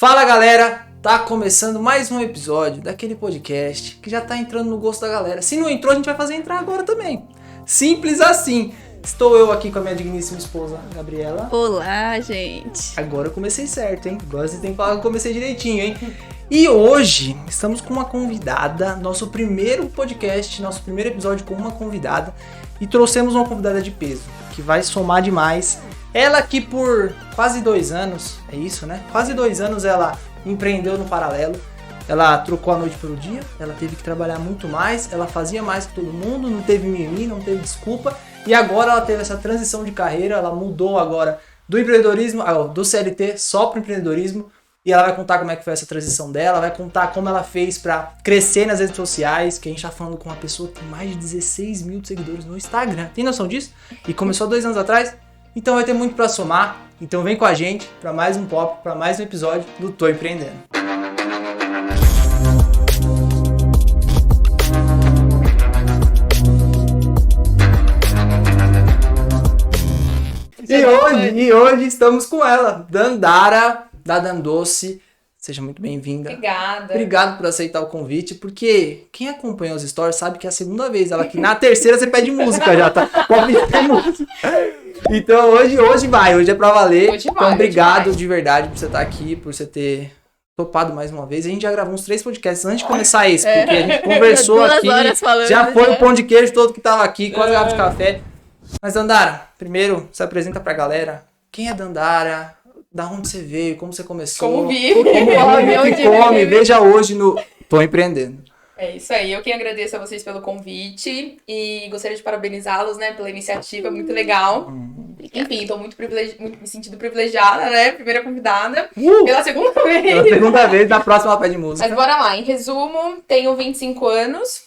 Fala galera, tá começando mais um episódio daquele podcast que já tá entrando no gosto da galera. Se não entrou, a gente vai fazer entrar agora também. Simples assim. Estou eu aqui com a minha digníssima esposa, Gabriela. Olá, gente. Agora eu comecei certo, hein? Agora vocês têm que falar que eu comecei direitinho, hein? E hoje estamos com uma convidada, nosso primeiro podcast, nosso primeiro episódio com uma convidada. E trouxemos uma convidada de peso, que vai somar demais. Ela que por quase 2 anos, é isso, né? Quase 2 anos ela empreendeu no paralelo. Ela trocou a noite pelo dia, ela teve que trabalhar muito mais, ela fazia mais que todo mundo, não teve mimimi, não teve desculpa. E agora ela teve essa transição de carreira, ela mudou agora do empreendedorismo, do CLT só para o empreendedorismo. E ela vai contar como é que foi essa transição dela, vai contar como ela fez para crescer nas redes sociais, que a gente tá falando com uma pessoa que tem mais de 16 mil seguidores no Instagram. Tem noção disso? E começou 2 anos atrás. Então vai ter muito para somar. Então vem com a gente para mais um pop, para mais um episódio do Tô Empreendendo. E hoje estamos com ela, Dandara, da Dandoce. Seja muito bem-vinda. Obrigada. Obrigado por aceitar o convite, porque quem acompanha os stories sabe que é a segunda vez. Ela aqui na terceira você pede música já, tá? Pode pedir música. Então hoje é pra valer. Então obrigado de verdade por você estar aqui, por você ter topado mais uma vez. A gente já gravou uns 3 podcasts antes de começar esse, porque a gente conversou aqui. Já foi o pão de queijo todo que tava aqui, quase garrafa de café. Mas Dandara, primeiro se apresenta pra galera. Quem é Dandara? Da onde você veio? Como você começou? Como vive? O que come? Veja hoje no Tô Empreendendo. É isso aí, eu que agradeço a vocês pelo convite e gostaria de parabenizá-los, né, pela iniciativa, muito legal. Enfim, tô muito me sentindo privilegiada, né, primeira convidada, pela segunda vez. Pela segunda vez, na próxima ela pede música. Mas bora lá, em resumo, tenho 25 anos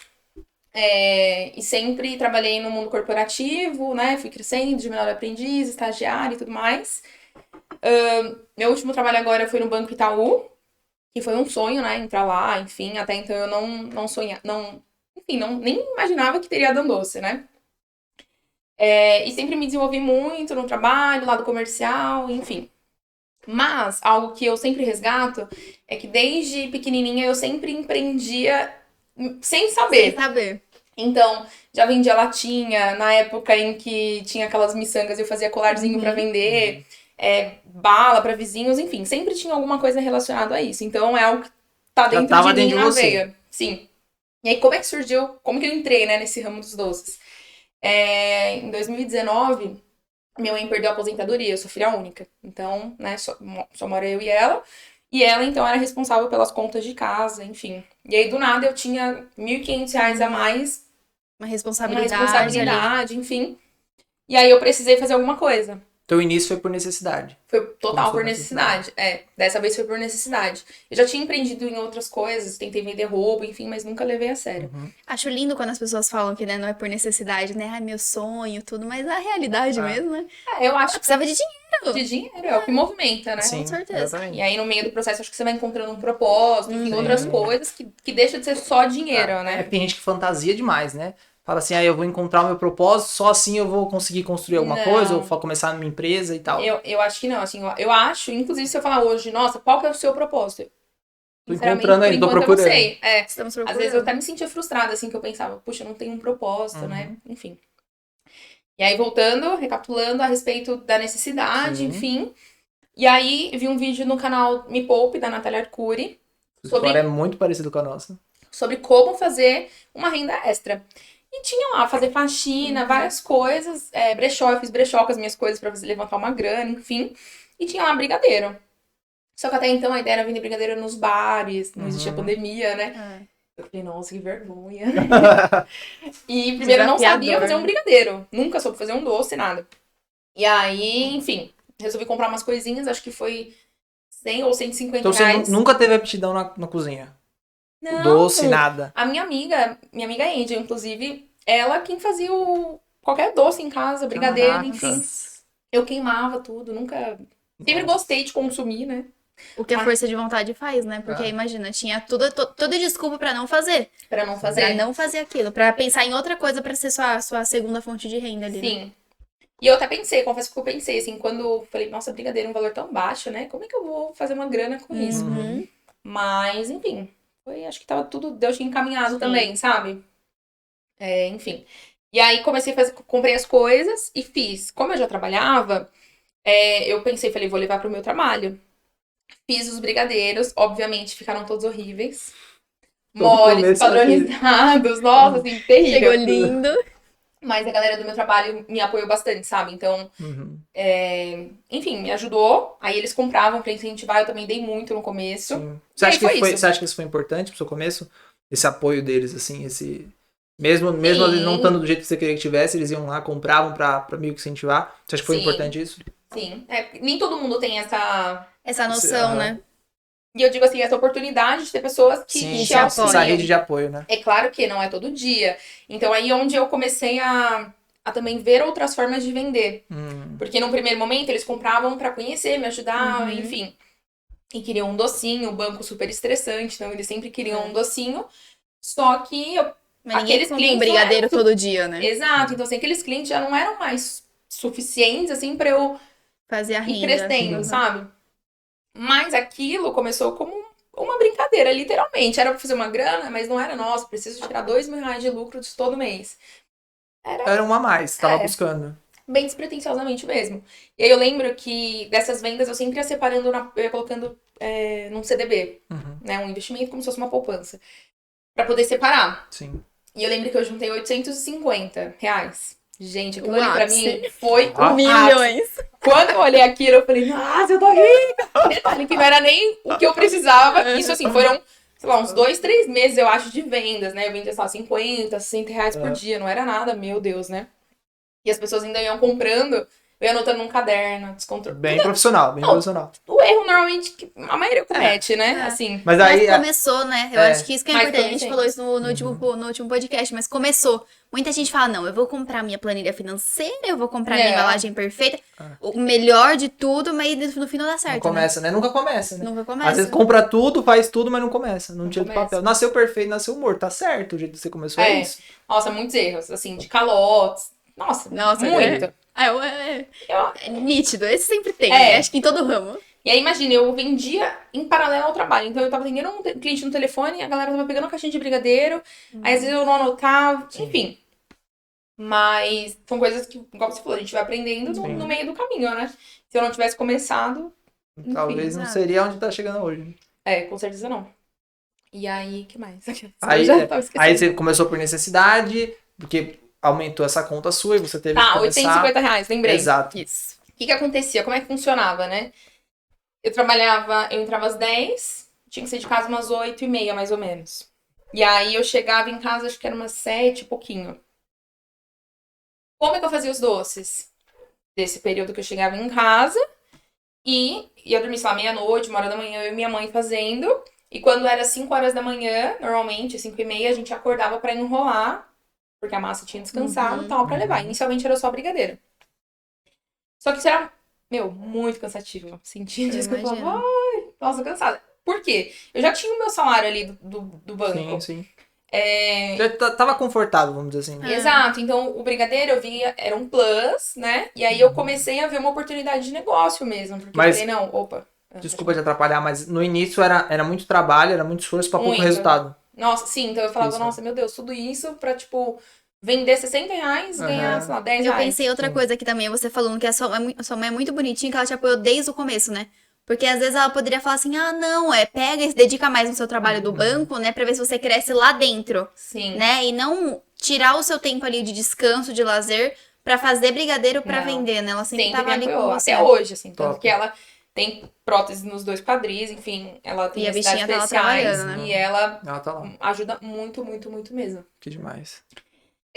e sempre trabalhei no mundo corporativo, né, fui crescendo de menor aprendiz, estagiário e tudo mais. Meu último trabalho agora foi no Banco Itaú, que foi um sonho, né, entrar lá, enfim, até então eu não sonhava, nem imaginava que teria a Dandoce, né. E sempre me desenvolvi muito no trabalho, lado comercial, enfim. Mas algo que eu sempre resgato é que desde pequenininha eu sempre empreendia sem saber. Sem saber. Então, já vendia latinha, na época em que tinha aquelas miçangas eu fazia colarzinho pra vender. Bala pra vizinhos, enfim, sempre tinha alguma coisa relacionada a isso. Então é algo que tá dentro de mim na veia. Sim. E aí, como é que surgiu? Como que eu entrei, né, nesse ramo dos doces? Em 2019, minha mãe perdeu a aposentadoria, eu sou filha única. Então, né, só mora eu e ela. E ela, então, era responsável pelas contas de casa, enfim. E aí, do nada, eu tinha R$1.500 a mais. Uma responsabilidade, enfim. E aí, eu precisei fazer alguma coisa. Teu início foi por necessidade. Foi total por necessidade. Dessa vez foi por necessidade. Eu já tinha empreendido em outras coisas, tentei vender roupa, enfim, mas nunca levei a sério. Acho lindo quando as pessoas falam que, né, não é por necessidade, né? Ai, meu sonho, tudo, mas a realidade mesmo, né? Eu acho que precisava de dinheiro. De dinheiro, é o que movimenta, né? Sim, com certeza. Exatamente. E aí, no meio do processo, acho que você vai encontrando um propósito, enfim, outras coisas que deixa de ser só dinheiro, né? Tem gente que fantasia demais, né? Fala assim, eu vou encontrar o meu propósito, só assim eu vou conseguir construir alguma coisa, ou vou começar a minha empresa e tal. Eu acho que não, assim, eu acho, inclusive se eu falar hoje, nossa, qual que é o seu propósito? Tô encontrando aí, tô procurando. Eu não sei. Estamos procurando. Às vezes eu até me sentia frustrada, assim, que eu pensava, puxa, eu não tenho um propósito, né? Enfim. E aí, voltando, recapitulando a respeito da necessidade, enfim. E aí, vi um vídeo no canal Me Poupe, da Natália Arcuri. A história é muito parecida com a nossa. Sobre como fazer uma renda extra. E tinha lá, fazer faxina, várias coisas, brechó, eu fiz brechó com as minhas coisas pra levantar uma grana, enfim. E tinha lá brigadeiro. Só que até então a ideia era vender brigadeiro nos bares, não existia pandemia, né? Eu falei, nossa, que vergonha. E primeiro eu não sabia fazer um brigadeiro, nunca soube fazer um doce, nada. E aí, enfim, resolvi comprar umas coisinhas, acho que foi 100 ou 150 então, reais. Então você nunca teve aptidão na cozinha? Não. Doce, nada? A minha amiga Angel, inclusive, ela quem fazia qualquer doce em casa, brigadeiro, enfim. Eu queimava tudo, nunca... Sempre gostei de consumir, né? O que a força de vontade faz, né? Porque imagina, tinha toda desculpa pra não fazer. Pra não fazer. Pra não fazer aquilo, pra pensar em outra coisa pra ser sua segunda fonte de renda ali. Sim. Né? E eu até pensei, confesso que eu pensei, assim, quando eu falei, nossa, brigadeiro é um valor tão baixo, né? Como é que eu vou fazer uma grana com isso? Uhum. Mas, enfim, acho que tava tudo, Deus tinha encaminhado Sim. também, sabe? Enfim. E aí comecei a fazer, comprei as coisas e fiz. Como eu já trabalhava, eu pensei, falei, vou levar pro meu trabalho. Fiz os brigadeiros, obviamente ficaram todos horríveis. Todo Moles, começo padronizados, nossa, assim, terrível. Chegou lindo. Mas a galera do meu trabalho me apoiou bastante, sabe? Então, Uhum. enfim, me ajudou. Aí eles compravam pra incentivar, eu também dei muito no começo. Sim. E aí foi isso. Você acha que isso foi importante pro seu começo? Esse apoio deles, assim, esse... Mesmo às vezes não Sim. estando do jeito que você queria que tivesse, eles iam lá, compravam pra meio que incentivar. Você acha que foi Sim. importante isso? Sim. Nem todo mundo tem Essa noção, Aham. né? E eu digo assim, essa oportunidade de ter pessoas que Sim, te te essa auxiliam. rede de apoio, né? É claro que não é todo dia. Então aí é onde eu comecei a também ver outras formas de vender. Porque num primeiro momento eles compravam pra conhecer, me ajudar, Uhum. enfim. E queriam um docinho, o banco super estressante, então eles sempre queriam um docinho. Só que Mas ninguém aqueles compra um clientes brigadeiro todo dia, né? Exato, então assim, aqueles clientes já não eram mais suficientes, assim, pra eu Fazer a ir renda. crescendo, Uhum. sabe? Mas aquilo começou como uma brincadeira, literalmente. Era pra fazer uma grana, mas não era, nossa, preciso tirar R$2.000 de lucro todo mês. Era uma a mais, tava É. buscando. Bem despretensiosamente mesmo. E aí eu lembro que dessas vendas eu sempre ia separando, eu ia colocando num CDB, Uhum. né? Um investimento como se fosse uma poupança. Pra poder separar. Sim. E eu lembro que eu juntei R$850. Gente, aquilo O ali pra ápice. mim foi Ah. um ápice. Milhões. Quando eu olhei aquilo, eu falei, nossa, eu tô rica! Detalhe que não era nem o que eu precisava. Isso, assim, foram, sei lá, uns 2, 3 meses, eu acho, de vendas, né? Eu vendia, sei lá, 50, R$60 por dia. Não era nada, meu Deus, né? E as pessoas ainda iam comprando, eu ia anotando num caderno, descontrole. Bem profissional, bem Não. profissional. O erro, normalmente, que a maioria comete, né? É. Assim. Mas Mas aí... começou, né? Eu é. acho que isso que é Mas importante. A gente comecei. falou isso no último podcast, mas começou. Muita gente fala, não, eu vou comprar minha planilha financeira, eu vou comprar minha É. embalagem perfeita, o melhor de tudo, mas no fim não dá certo, Não começa, né? Nunca começa, né? né? Nunca começa. Às vezes compra tudo, faz tudo, mas não começa. Não tira do começa. papel. Nasceu perfeito, nasceu morto. Tá certo o jeito que você começou, é isso. Nossa, muitos erros, assim, de calotes. Nossa, Nossa, muito. É nítido, esse sempre tem, É. né? Acho que em todo ramo. E aí, imagina, eu vendia em paralelo ao trabalho. Então, eu tava atendendo um cliente no telefone, a galera tava pegando a caixinha de brigadeiro, aí às vezes eu não anotava, enfim. Mas são coisas que, igual você falou, a gente vai aprendendo no meio do caminho, né? Se eu não tivesse começado, Talvez não exato. seria onde tá chegando hoje. com certeza não. E aí, que mais? Aí, Eu já tava esquecendo. aí você começou por necessidade, porque aumentou essa conta sua e você teve que Tá, começar... R$850, lembrei. Exato. Isso. O que acontecia? Como é que funcionava, né? Eu entrava às 10, tinha que sair de casa umas 8h30, mais ou menos. E aí eu chegava em casa, acho que era umas 7 e pouquinho. Como é que eu fazia os doces? Desse período que eu chegava em casa e ia dormir, sei lá, meia-noite, 1h da manhã, eu e minha mãe fazendo. E quando era 5h da manhã, normalmente, 5h30, a gente acordava pra enrolar, porque a massa tinha descansado e tal, pra levar. Inicialmente era só brigadeiro. Só que isso era, muito cansativo. Sentia disso que eu falava, ai, nossa, cansada. Por quê? Eu já tinha o meu salário ali do banco. Sim, sim. Já tava confortável, vamos dizer assim. Exato, então o brigadeiro eu via, era um plus, né? E aí eu comecei a ver uma oportunidade de negócio mesmo. Porque Mas- eu falei, não, opa. Desculpa te atrapalhar, mas no início era muito trabalho, era muito esforço pra pouco Muito. resultado. Nossa, sim, então eu falava, Isso. nossa, meu Deus, tudo isso pra, tipo, vender R$60, ganhar, sei lá, R$10. Eu pensei outra Sim. coisa aqui também, você falando que a sua mãe é muito bonitinha, que ela te apoiou desde o começo, né? Porque às vezes ela poderia falar assim, ah, não, pega e se dedica mais no seu trabalho do banco, né? Pra ver se você cresce lá dentro, Sim. né? E não tirar o seu tempo ali de descanso, de lazer, pra fazer brigadeiro pra Não. vender, né? Ela sempre Sempre tava me ali apoiou, com você. até hoje, assim. Tanto Top. que ela tem prótese nos 2 quadris, enfim, ela tem E a necessidades bichinha tá lá especiais. trabalhando, né? E ela Ela tá lá. ajuda muito, muito, muito mesmo. Que demais.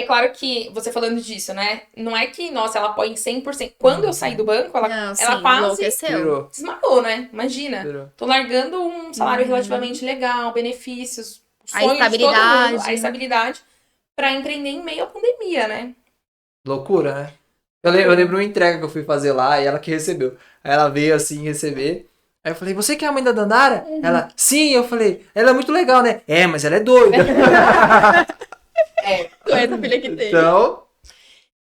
É claro que, você falando disso, né? Não é que, nossa, ela apoia em 100%. Quando eu saí do banco, ela Não, sim, quase enlouqueceu. Virou. desmaiou, né? Imagina. Virou. Tô largando um salário relativamente legal, benefícios, A sonho de todo estabilidade. mundo, a estabilidade, pra empreender em meio à pandemia, né? Loucura, né? Eu lembro uma entrega que eu fui fazer lá e ela que recebeu. Aí ela veio assim receber. Aí eu falei, você que é a mãe da Dandara? Ela, sim. Eu falei, ela é muito legal, né? É, mas ela é doida. Tu és a filha que tem. Então,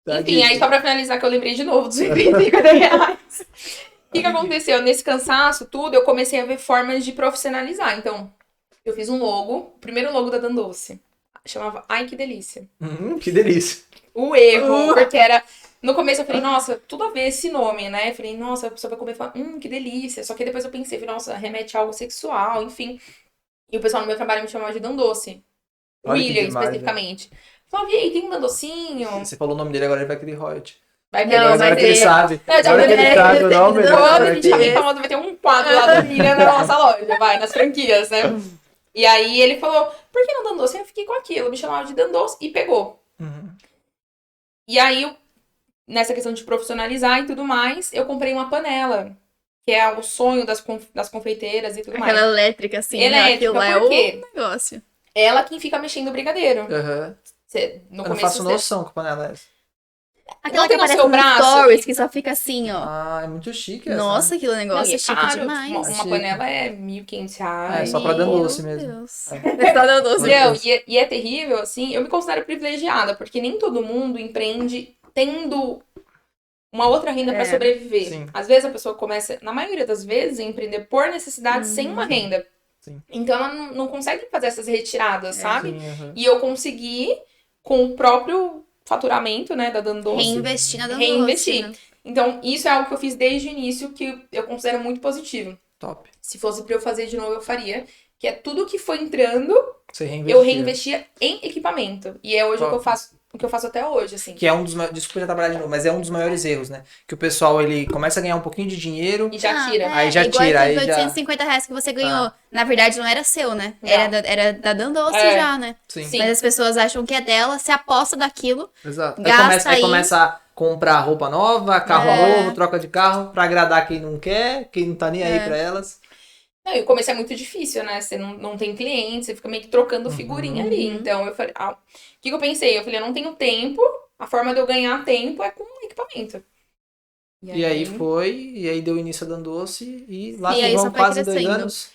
Enfim, aí só pra finalizar que eu lembrei de novo dos R$150. O que aconteceu? Nesse cansaço, tudo, eu comecei a ver formas de profissionalizar. Então, eu fiz um logo, o primeiro logo da Dandoce. Chamava Ai, que delícia. Que delícia. O erro, porque era... No começo eu falei, nossa, tudo a ver esse nome, né? Eu falei, nossa, a pessoa vai comer e falar, que delícia. Só que depois eu pensei, falei, nossa, remete a algo sexual, enfim. E o pessoal no meu trabalho me chamava de Dandoce. Olha que William, demais, especificamente. Falava, e aí, tem um Dandocinho? Você falou o nome dele, agora ele vai querer royalty. Vai Não, querer, mas Agora que ele é- sabe. Não, já Agora que ele é- sabe o nome, Quando Quando a ele gente já me famoso, vai ter um quadro lá do William na nossa loja, vai, nas franquias, né? E aí ele falou, por que não Dandoce? Eu fiquei com aquilo, me chamava de Dandoce e pegou. E aí, nessa questão de profissionalizar e tudo mais, eu comprei uma panela, que é o sonho das confeiteiras e tudo Aquela mais. elétrica, assim, né? Elétrica, Aquilo lá é por quê? o negócio. Ela quem fica mexendo o brigadeiro. Aham. No Eu não começo faço você- noção que panela é essa. Aquela que tem no aparece seu nos braço? stories, que só fica assim, ó. Ah, é muito chique essa. Nossa, aquele Não, negócio e é é chique caro, demais. Uma Chique. panela é R$1.500. É, só pra Meu doce mesmo. Deus. É só dando doce. Não, e é terrível, assim, eu me considero privilegiada, porque nem todo mundo empreende tendo uma outra renda pra É, sobreviver. sim. Às vezes a pessoa começa, na maioria das vezes, a empreender por necessidade sem uma renda. Sim. Então ela não consegue fazer essas retiradas, sabe? Sim, aham. E eu consegui, com o próprio faturamento, né, da Dandoce, Reinvestir na dando Reinvestir. doce, né? Então, isso é algo que eu fiz desde o início que eu considero muito positivo. Top. Se fosse pra eu fazer de novo, eu faria. Que é tudo que foi entrando, Você reinvestiu. eu reinvestia em equipamento. E é hoje o Top. que eu faço até hoje, assim. Que é um dos maiores. Desculpa já trabalhar de novo, mas é um dos maiores erros, né? Que o pessoal ele começa a ganhar um pouquinho de dinheiro. E já tira. Aí já igual tira, aí aqueles já- R$850 que você ganhou. Na verdade, não era seu, né? Não. Era da Dandoce É. já, né? Sim. Sim. Mas as pessoas acham que é dela, se aposta daquilo. Exato. Gasta Aí aí. começa a comprar roupa nova, carro É. novo, troca de carro, pra agradar quem não quer, quem não tá nem aí pra elas. Não, e o começo é muito difícil, né? Você não tem cliente, você fica meio que trocando figurinha ali. Então, eu falei, o que eu pensei? Eu falei, eu não tenho tempo, a forma de eu ganhar tempo é com equipamento. E aí foi, e aí deu início a Dandoce, e lá E se aí vão só foi quase 2 crescendo. anos.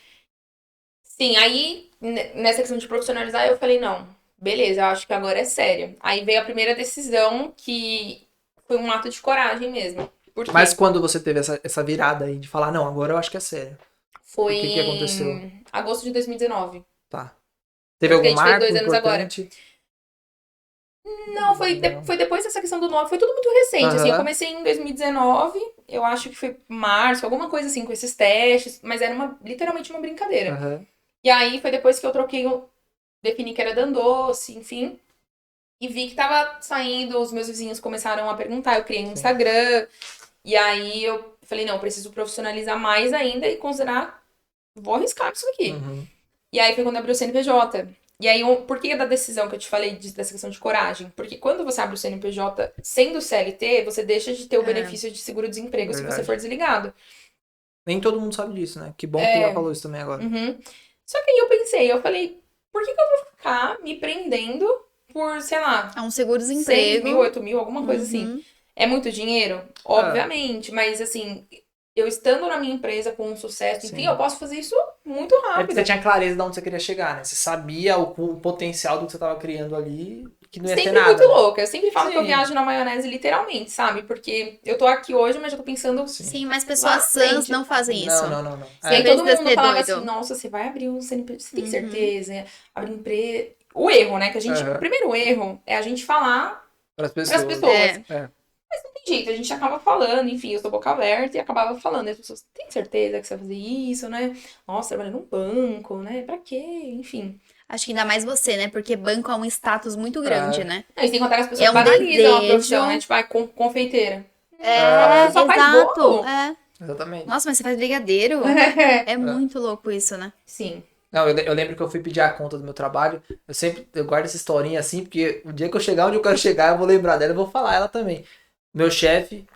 Sim, aí, nessa questão de profissionalizar, eu falei, não, beleza, eu acho que agora é sério. Aí veio a primeira decisão, que foi um ato de coragem mesmo. Por quê? Mas quando você teve essa virada aí de falar, não, agora eu acho que é sério. Foi o que aconteceu? em agosto de 2019. Tá. Teve Porque algum a gente fez marco 2 anos agora. importante? Não, foi depois dessa questão do nome, foi tudo muito recente, assim, eu Aham. comecei em 2019, eu acho que foi março, alguma coisa assim, com esses testes, mas era literalmente uma brincadeira. Aham. E aí foi depois que eu defini que era Dandoce, enfim, e vi que tava saindo, os meus vizinhos começaram a perguntar, eu criei um Sim. Instagram, e aí eu falei, não, eu preciso profissionalizar mais ainda e considerar, vou arriscar isso aqui. Uhum. E aí foi quando eu abri o CNPJ. E aí, por que da decisão que eu te falei dessa questão de coragem? Porque quando você abre o CNPJ sendo CLT, você deixa de ter o benefício de seguro-desemprego se Verdade. você for desligado. Nem todo mundo sabe disso, né? Que bom que É. ela falou isso também agora. Uhum. Só que aí eu falei, por que eu vou ficar me prendendo por, sei lá, É um 6 seguro-desemprego. mil, 8 mil, alguma coisa assim? Uhum. É muito dinheiro? Obviamente, mas assim, eu estando na minha empresa com um sucesso, enfim, Sim. eu posso fazer isso muito É porque rápido. você tinha clareza de onde você queria chegar, né? Você sabia o potencial do que você tava criando ali, que não ia ter Sempre nada. muito louca. Eu sempre falo que eu Sim. viajo na maionese, literalmente, sabe? Porque eu tô aqui hoje, mas já tô pensando. Sim, mas Lá pessoas na sãs frente. não fazem isso. Não. E aí Em todo vez de mundo ser falava doido. assim, nossa, você vai abrir um CNPJ, você tem Uhum. certeza? Abrir empresa. O erro, né? Que a gente. Aham. O primeiro erro é a gente falar Para as pessoas. pras pessoas. É. Tem jeito, a gente acaba falando, enfim, eu sou boca aberta e acabava falando. E as pessoas, tem certeza que você vai fazer isso, né? Nossa, trabalhar num banco, né? Pra quê? Enfim. Acho que ainda mais você, né? Porque banco é um status muito grande, né? Aí você tem que contar que as pessoas É um banalizam a desejo. profissão, né? Tipo, confeiteira. É, só faz exato. bolo. É. Exatamente. Nossa, mas você faz brigadeiro? É muito louco isso, né? Sim. Não, eu lembro que eu fui pedir a conta do meu trabalho. Eu guardo essa historinha assim, porque o dia que eu chegar onde eu quero chegar, eu vou lembrar dela e vou falar ela também. Meu chefe,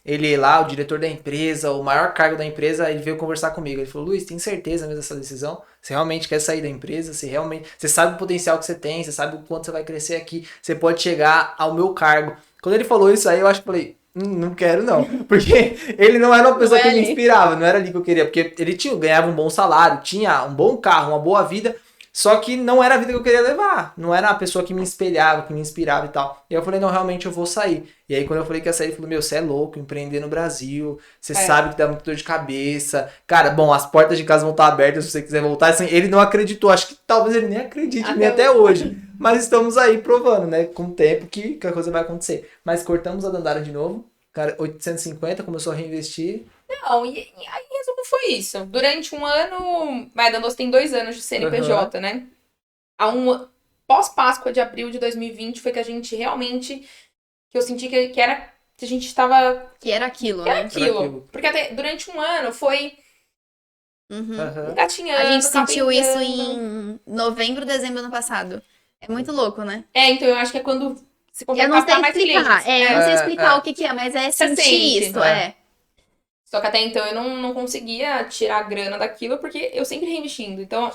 ele lá, o diretor da empresa, o maior cargo da empresa, ele veio conversar comigo. Ele falou, Luiz, tem certeza mesmo dessa decisão? Você realmente quer sair da empresa? Você sabe o potencial que você tem, você sabe o quanto você vai crescer aqui, você pode chegar ao meu cargo. Quando ele falou isso aí, eu acho que falei, não quero não. Porque ele não era uma pessoa Não é que me ali. inspirava, não era ali que eu queria. Porque ele ganhava um bom salário, tinha um bom carro, uma boa vida. Só que não era a vida que eu queria levar. Não era a pessoa que me espelhava, que me inspirava e tal. E aí eu falei, não, realmente eu vou sair. E aí quando eu falei que ia sair, ele falou, meu, você é louco, empreender no Brasil. Você sabe que dá muita dor de cabeça. Cara, bom, as portas de casa vão estar abertas se você quiser voltar. Assim, ele não acreditou. Acho que talvez ele nem acredite em mim até hoje. Mas estamos aí provando, né? Com o tempo que a coisa vai acontecer. Mas cortamos a Dandara de novo. Cara, 850, começou a reinvestir. Não, e aí, em resumo, foi isso. Durante um ano, a Dandoce tem 2 anos de CNPJ, né? Pós-Páscoa de abril de 2020 foi que a gente realmente, que eu senti que era, que a gente estava... Que era aquilo, Que era né? aquilo. Porque até durante um ano foi engatinhando, A gente sentiu isso capengando. em novembro, dezembro do ano passado. É muito louco, né? Então eu acho que é quando você Eu consegue não sei captar mais explicar. clientes. Eu não sei explicar o que é, mas é Você sentir sente, isso, Só que até então eu não conseguia tirar a grana daquilo, porque eu sempre reinvestindo. Então,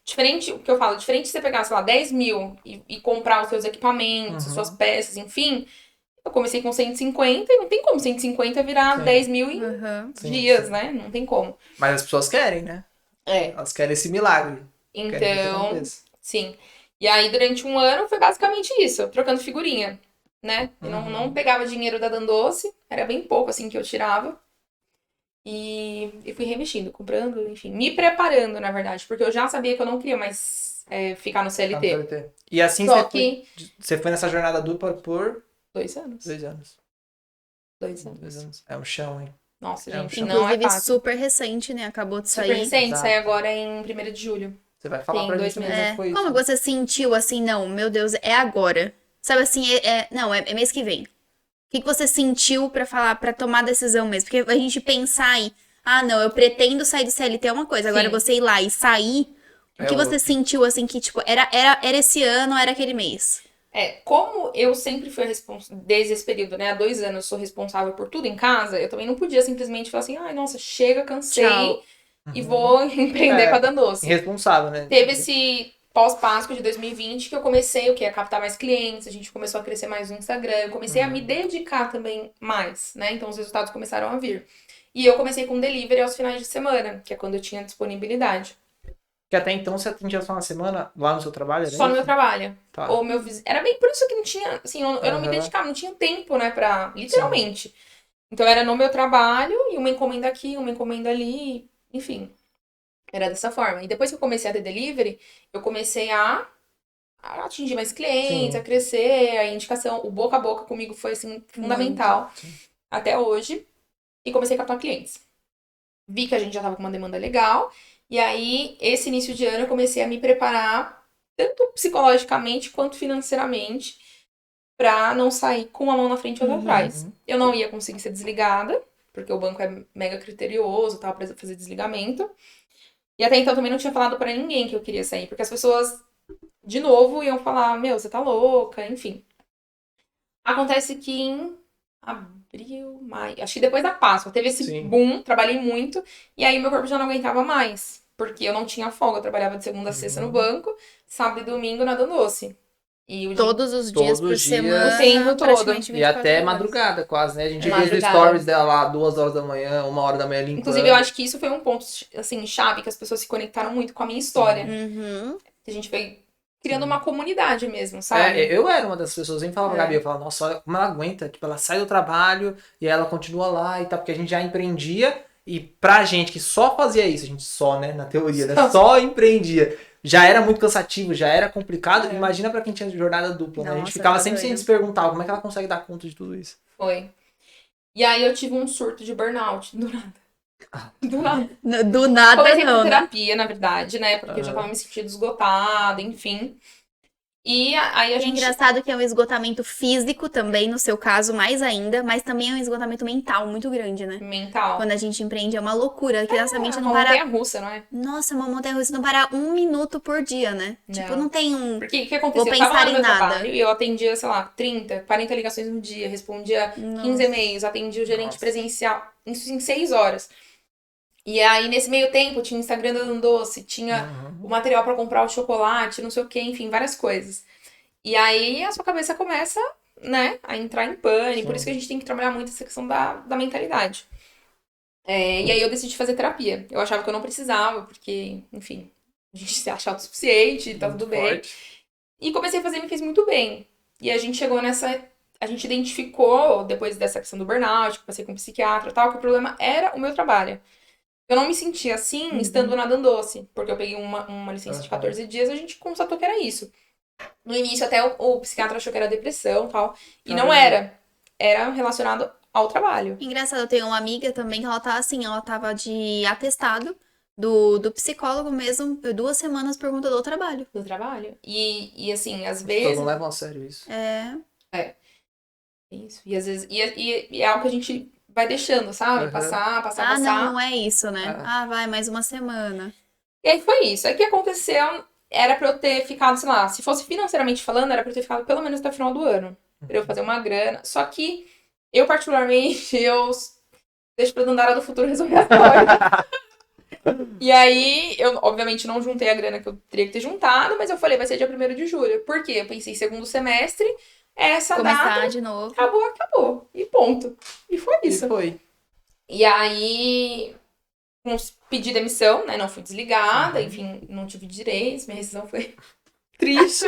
diferente, o que eu falo, diferente de você pegar, sei lá, 10 mil e comprar os seus equipamentos, as suas peças, enfim. Eu comecei com 150 e não tem como 150 virar 10 mil em dias, né? Não tem como. Mas as pessoas querem, né? Elas querem esse milagre. Então, sim. E aí, durante um ano, foi basicamente isso, trocando figurinha, né? Eu não pegava dinheiro da Dandoce, era bem pouco, assim, que eu tirava. E fui reinvestindo, comprando, enfim, me preparando, na verdade, porque eu já sabia que eu não queria mais ficar no CLT. E assim você foi nessa jornada dupla por 2 anos. 2 anos. 2 anos. 2 anos. É um chão, hein? Nossa, gente, Inclusive, não é fácil. super recente, né? Acabou de sair. Super recente, Exato. sai agora em 1º de julho. Você vai falar Tem pra 2 gente meses. como foi isso. Como você sentiu assim, não, meu Deus, é agora? Sabe assim, não, é mês que vem. O que você sentiu pra falar, pra tomar a decisão mesmo? Porque a gente pensar em, não, eu pretendo sair do CLT é uma coisa, agora você ir lá e sair, o que você sentiu assim que, tipo, era esse ano, era aquele mês? Como eu sempre fui desde esse período, né, há 2 anos, sou responsável por tudo em casa, eu também não podia simplesmente falar assim, ai, nossa, chega, cansei. Tchau. E vou empreender com a Dandoce. Irresponsável, né? Teve esse pós-Páscoa de 2020 que eu comecei a captar mais clientes, a gente começou a crescer mais no Instagram, eu comecei a me dedicar também mais, né? Então os resultados começaram a vir. E eu comecei com delivery aos finais de semana, que é quando eu tinha disponibilidade. Que até então você atendia só uma semana lá no seu trabalho? Só no meu trabalho. Tá. Ou meu vizinho. Era bem por isso que não tinha, assim, eu não me dedicava, não tinha tempo, né, literalmente. Então era no meu trabalho e uma encomenda aqui, uma encomenda ali, enfim. Era dessa forma. E depois que eu comecei a ter delivery, eu comecei a atingir mais clientes, a crescer, a indicação, o boca a boca comigo foi, assim, fundamental até hoje. E comecei a captar clientes. Vi que a gente já tava com uma demanda legal. E aí, esse início de ano, eu comecei a me preparar, tanto psicologicamente quanto financeiramente, pra não sair com uma mão na frente e outra atrás. Eu não ia conseguir ser desligada, porque o banco é mega criterioso, tava pra fazer desligamento. E até então também não tinha falado pra ninguém que eu queria sair, porque as pessoas, de novo, iam falar, meu, você tá louca, enfim. Acontece que em abril, maio, acho que depois da Páscoa, teve esse boom, trabalhei muito, e aí meu corpo já não aguentava mais, porque eu não tinha folga, eu trabalhava de segunda a sexta no banco, sábado e domingo na Dandoce. E todos os dias por semana, o tempo todo. E até madrugada quase, né? A gente viu os stories dela lá 2 horas da manhã, 1 hora da manhã limpando. Inclusive, eu acho que isso foi um ponto, assim, chave, que as pessoas se conectaram muito com a minha história. A gente foi criando uma comunidade mesmo, sabe? Eu era uma das pessoas, nem falava pra Gabi, eu falava, nossa, olha como ela aguenta, tipo, ela sai do trabalho e aí ela continua lá e tal, porque a gente já empreendia e pra gente que só fazia isso, a gente só, né, na teoria, né, só empreendia, já era muito cansativo, já era complicado, imagina pra quem tinha jornada dupla, né, a gente ficava sempre sem se perguntar, como é que ela consegue dar conta de tudo isso? Foi. E aí eu tive um surto de burnout, do nada. Do nada. Do nada, comecei não, a terapia, na verdade, né? Porque eu já tava me sentindo esgotada, enfim. E aí a gente... É engraçado que é um esgotamento físico também, no seu caso, mais ainda, mas também é um esgotamento mental muito grande, né? Mental. Quando a gente empreende é uma loucura, que nossa mente não para... para... É uma montanha-russa, não é? Nossa, uma montanha-russa não parar 1 minuto por dia, né? Não. Tipo, não tem um... Porque o que aconteceu? Vou Eu tava pensar lá no em meu nada. trabalho e eu atendia, sei lá, 30, 40 ligações no dia, respondia 15 e-mails, atendia o gerente presencial, isso em 6 horas. E aí, nesse meio tempo, tinha o Instagram da Dandoce, tinha o material pra comprar o chocolate, não sei o que, enfim, várias coisas. E aí, a sua cabeça começa, né, a entrar em pânico. Por isso que a gente tem que trabalhar muito essa questão da mentalidade. E aí, eu decidi fazer terapia. Eu achava que eu não precisava, porque, enfim, a gente se acha autossuficiente, tá tudo bem. Forte. E comecei a fazer e me fez muito bem. E a gente chegou nessa... A gente identificou, depois dessa questão do burnout, que eu passei com um psiquiatra e tal, que o problema era o meu trabalho. Eu não me sentia assim estando na Dandoce, porque eu peguei uma licença de 14 dias e a gente constatou que era isso. No início, até o psiquiatra achou que era depressão e tal. E não era. Era relacionado ao trabalho. Engraçado, eu tenho uma amiga também que ela tá assim, ela tava de atestado do psicólogo mesmo, 2 semanas por conta do trabalho. Do trabalho. E assim, às As pessoas vezes... não levam a sério isso. Isso. E às vezes... E é algo que a gente vai deixando, sabe? Uhum. Passar. Não é isso, né? Ah. Vai, mais uma semana. E aí foi isso. Aí o que aconteceu era pra eu ter ficado, sei lá, se fosse financeiramente falando, era pra eu ter ficado pelo menos até o final do ano. Pra eu fazer uma grana. Só que eu, particularmente, eu deixo pra Dandara do futuro resolver a história. E aí, eu obviamente não juntei a grana que eu teria que ter juntado, mas eu falei, vai ser dia 1º de julho. Por quê? Eu pensei, segundo semestre, essa Começar data, de novo. acabou. E ponto. E foi isso. E foi. E aí, pedi demissão, né? Não fui desligada, enfim, não tive direitos, minha rescisão foi triste.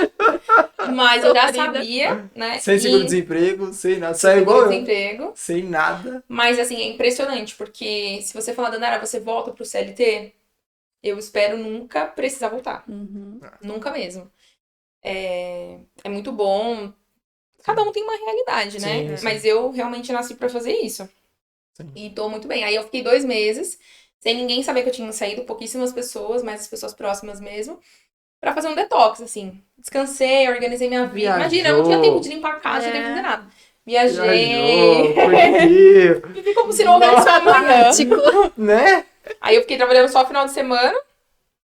Mas eu já Sofrida. sabia, né? Sem seguro-desemprego, sem nada. Saiu igual eu. desemprego. Sem nada. Mas assim, é impressionante, porque se você falar, Danara, você volta pro CLT, eu espero nunca precisar voltar. Uhum. Nunca mesmo. É muito bom. Cada um tem uma realidade, né? Sim, sim. Mas eu realmente nasci pra fazer isso. Sim. E tô muito bem. Aí eu fiquei 2 meses, sem ninguém saber que eu tinha saído, pouquíssimas pessoas, mas as pessoas próximas mesmo, pra fazer um detox, assim. Descansei, organizei minha vida. Viajou. Imagina, eu não tinha tempo de limpar a casa, não tinha tempo de fazer nada. Viajou, Viajei. foi Vivi como se não houvesse amanhã. né? Aí eu fiquei trabalhando só final de semana.